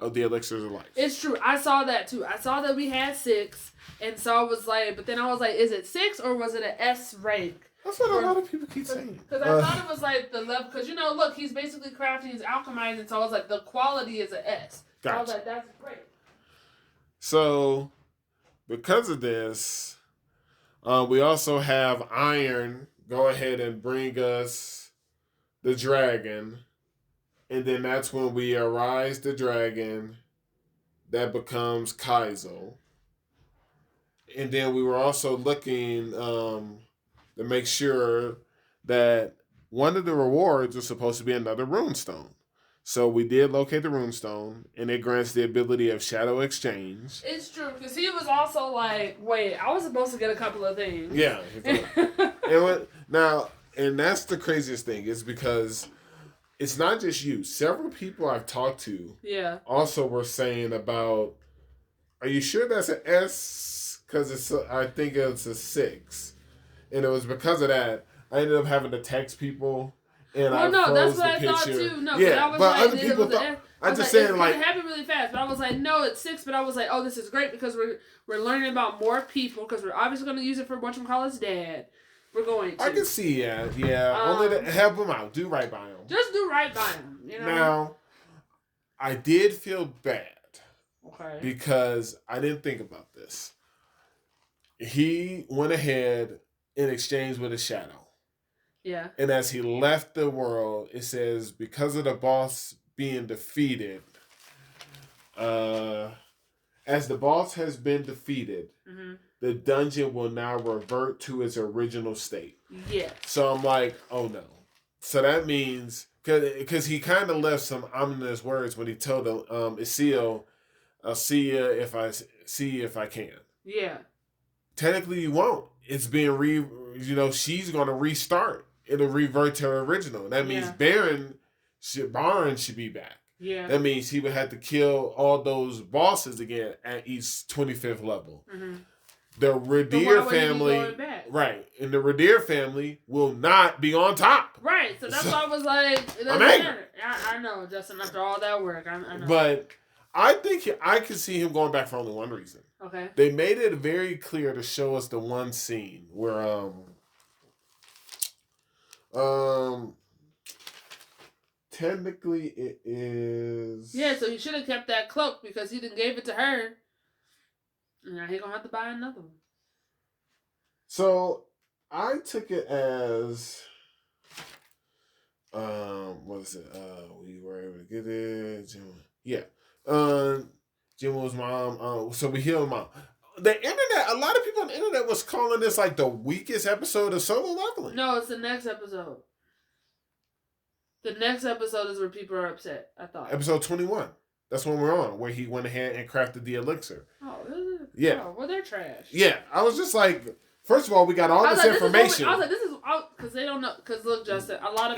of the elixirs of life. It's true. I saw that too. I saw that we had 6. And so I was like, but then I was like, is it 6 or was it an S rank? That's what a lot of people keep saying. Because I thought it was like the level, because look, he's basically crafting, he's alchemizing. So I was like, the quality is an S. Gotcha. So I was like, that's great. So, because of this, we also have Iron go ahead and bring us the dragon, and then that's when we arise the dragon that becomes Kaizo. And then we were also looking to make sure that one of the rewards was supposed to be another runestone. So we did locate the runestone, and it grants the ability of shadow exchange. It's true, because he was also like, wait, I was supposed to get a couple of things. Yeah. And that's the craziest thing, is because it's not just you. Several people I've talked to also were saying about, are you sure that's an S? Because I think it's a 6. And it was because of that, I ended up having to text people. And that's what I thought too. No, yeah, I was but like, other people thought. I just saying like it happened really fast. But I was like, no, it's 6. But I was like, oh, this is great because we're learning about more people because we're obviously going to use it for whatchamacallit's dad. We're going to. I can see, yeah. Only to help him out. Do right by him. Just do right by him. Now, I did feel bad. Okay. Because I didn't think about this. He went ahead and exchanged with a shadow. Yeah. And as he left the world, it says, because of the boss being defeated, as the boss has been defeated, the dungeon will now revert to its original state. Yeah. So I'm like, oh no. So that means, because he kind of left some ominous words when he told Isil, I'll see you if I can. Yeah. Technically, you won't. It's being she's going to restart. It'll revert to her original. That means Baron should be back. Yeah. That means he would have to kill all those bosses again at each 25th level. Mm-hmm. The Radir family, right? And the Radir family will not be on top. Right. So that's why I was like, I'm angry. I know, Justin. After all that work, I know. But I think I could see him going back for only one reason. Okay. They made it very clear to show us the one scene where technically it is. Yeah, so he should have kept that cloak because he didn't gave it to her. And now he gonna have to buy another one. So I took it as what is it? We were able to get it. Jimbo's mom. So we healed mom. The internet, a lot of people on the internet was calling this like the weakest episode of Solo Leveling. No, it's the next episode. The next episode is where people are upset, I thought. Episode 21. That's when we're on, where he went ahead and crafted the elixir. Oh, is it? Yeah. Oh, well, they're trash. Yeah. I was just like, first of all, we got all this information. I was like, this is because they don't know. Because look, Justin, a lot of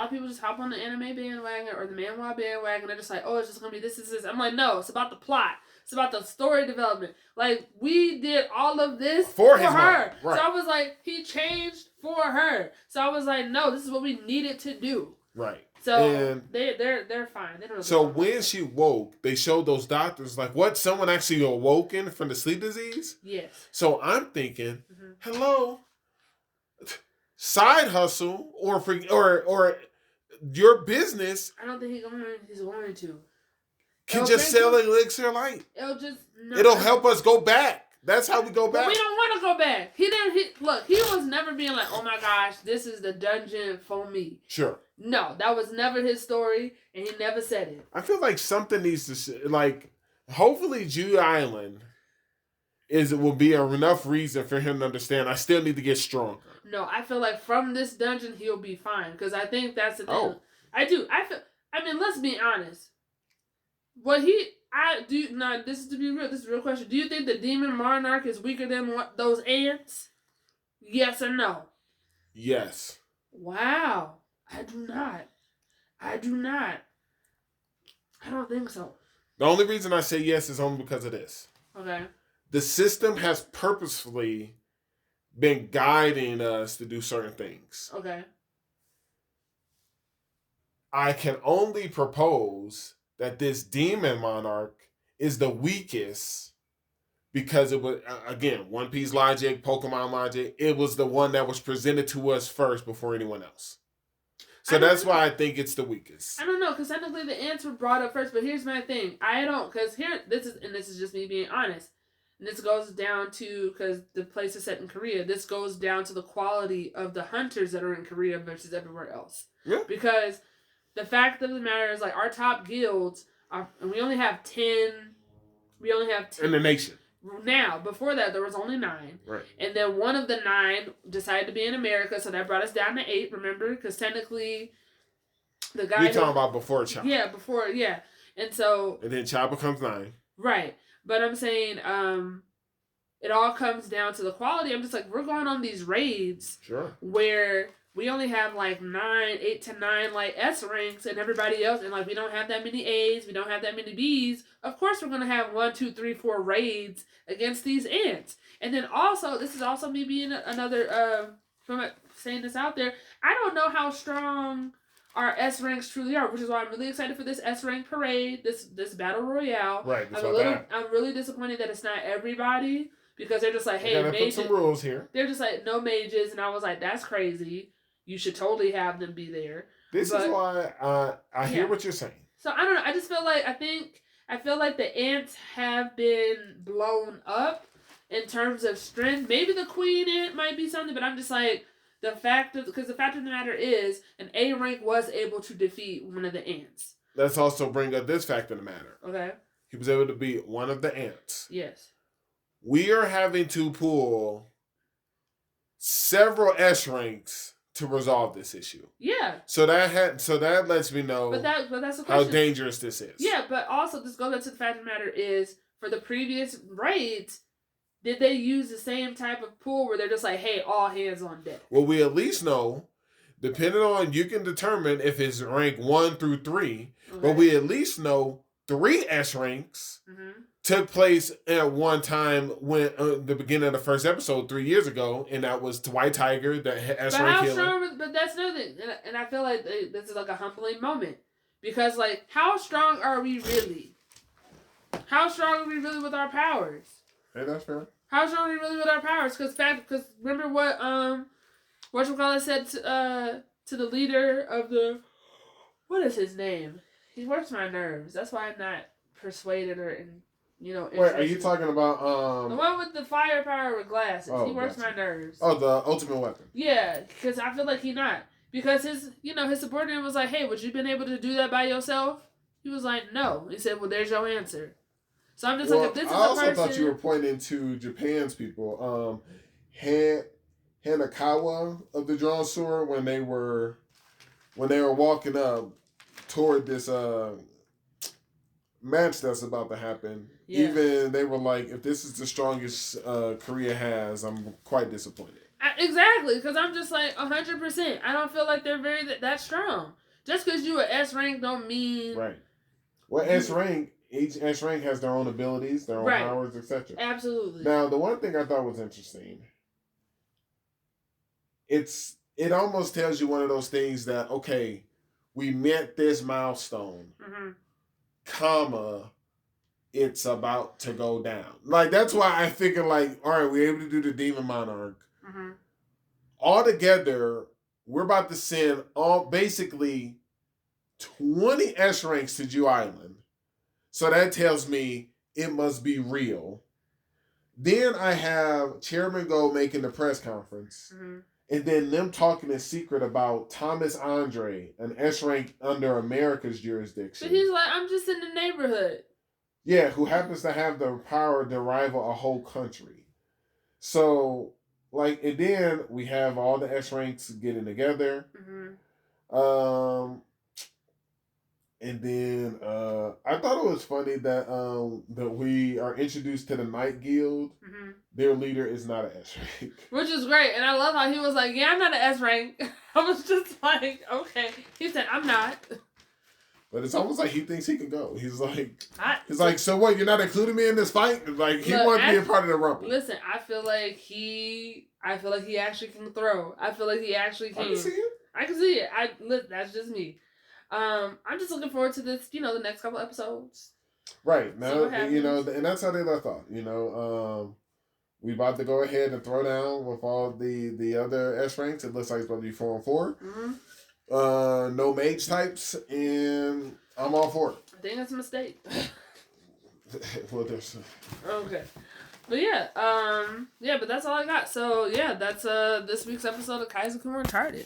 people just hop on the anime bandwagon or the manhwa bandwagon. They're just like, oh, it's just gonna be this. I'm like, no, it's about the plot. It's about the story development. Like, we did all of this for her. Right. So I was like, he changed for her. So I was like, no, this is what we needed to do. Right. So they're fine. They don't so when she woke, they showed those doctors like, what? Someone actually awoken from the sleep disease? Yes. So I'm thinking, hello, side hustle or your business. I don't think he's going to. can just sell Elixir Light. It'll help us go back. That's how we go back. But we don't want to go back. He was never being like, oh my gosh, this is the dungeon for me. Sure. No, that was never his story, and he never said it. I feel like something needs to, like, hopefully Jew Island will be enough reason for him to understand I still need to get stronger. No, I feel like from this dungeon he'll be fine, because I think that's the thing. Oh. I do. I mean, let's be honest. This is to be real. This is a real question. Do you think the Demon Monarch is weaker than those ants? Yes or no? Yes. Wow. I do not. I don't think so. The only reason I say yes is only because of this. Okay. The system has purposefully been guiding us to do certain things. Okay. I can only propose that this Demon Monarch is the weakest because it was, again, One Piece logic, Pokemon logic. It was the one that was presented to us first before anyone else. So that's why I think it's the weakest. I don't know, because technically the ants were brought up first, but here's my thing. This is just me being honest. And this goes down to, because the place is set in Korea, this goes down to the quality of the hunters that are in Korea versus everywhere else. Yeah. Because the fact of the matter is, like, our top guilds, and we only have 10. In the nation. Now, before that, there was only 9. Right. And then one of the 9 decided to be in America, so that brought us down to 8, remember? Because technically, the guy... You're talking about before Chopper. Yeah, before, yeah. And so... And then Chopper becomes 9. Right. But I'm saying, it all comes down to the quality. I'm just like, we're going on these raids... Sure. Where... We only have like 8 to 9 like S ranks and everybody else, and like we don't have that many A's, we don't have that many B's. Of course, we're gonna have 1, 2, 3, 4 raids against these ants. And then also, this is also me being another from saying this out there. I don't know how strong our S ranks truly are, which is why I'm really excited for this S rank parade, this battle royale. Right. I'm really disappointed that it's not everybody because they're just like, hey, mages. Put some rules here. They're just like no mages, and I was like, that's crazy. You should totally have them be there. This is why I hear what you're saying. So I don't know. I just feel like I feel like the ants have been blown up in terms of strength. Maybe the queen ant might be something, but I'm just like because the fact of the matter is an A rank was able to defeat one of the ants. Let's also bring up this fact of the matter. Okay. He was able to beat one of the ants. Yes. We are having to pull several S ranks to resolve this issue. Yeah. So that lets me know but that's the how dangerous this is. Yeah, but also this goes back to the fact of the matter is for the previous raids, did they use the same type of pool where they're just like, hey, all hands on deck? Well, we at least know, depending on you can determine if it's rank 1 through 3, but we at least know 3 S ranks took place at one time when the beginning of the first episode 3 years ago, and that was White Tiger, the S rank healer. But that's nothing, and I feel like this is like a humbling moment because, like, how strong are we really? How strong are we really with our powers? Hey, that's fair. How strong are we really with our powers? Because remember what said to the leader of the, what is his name? He works my nerves. That's why I'm not persuaded or Wait, are you talking about the one with the firepower with glasses? Oh, he works my nerves. Oh, the ultimate weapon. Yeah, because I feel like he not. Because his subordinate was like, hey, would you been able to do that by yourself? He was like, no. He said, well, there's your answer. So I'm just like, if this is a person... I also thought you were pointing to Japan's people. Hanakawa of the Drawn Sword, when they were walking up toward this match that's about to happen. Yeah. Even they were like, if this is the strongest Korea has, I'm quite disappointed. Exactly, because I'm just like 100%. I don't feel like they're very that strong. Just because you a S rank don't mean right. Well, each S rank has their own abilities, their own powers, etc. Absolutely. Now, the one thing I thought was interesting, it almost tells you one of those things that, okay, we met this milestone, comma, it's about to go down. Like, that's why I figure, like, all right, we're able to do the Demon Monarch. All together, we're about to send basically 20 S ranks to Jew Island So that tells me it must be real. Then I have Chairman Go making the press conference. Mm-hmm. And then them talking in secret about Thomas Andre, an S rank under America's jurisdiction. But he's like, I'm just in the neighborhood. Yeah, who happens to have the power to rival a whole country. So, like, and then we have all the S ranks getting together. Mm-hmm. And then I thought it was funny that that we are introduced to the Night Guild. Mm-hmm. Their leader is not an S rank. Which is great. And I love how he was like, yeah, I'm not an S rank. I was just like, okay. He said, I'm not. But it's almost like he thinks he can go. He's like, so what? You're not including me in this fight? Like, he wanted to be a part of the rumble. Listen, I feel like he actually can throw. I feel like he actually can. I can see it. I can see it. That's just me. I'm just looking forward to this, the next couple episodes. Right. Now, and that's how they left off. We about to go ahead and throw down with all the other S ranks. It looks like it's going to be 4-on-4. Mm-hmm. No mage types, and I'm all for it. I think that's a mistake. Well, there's... Okay. But yeah, but that's all I got. So yeah, that's this week's episode of Kaiser Retarded.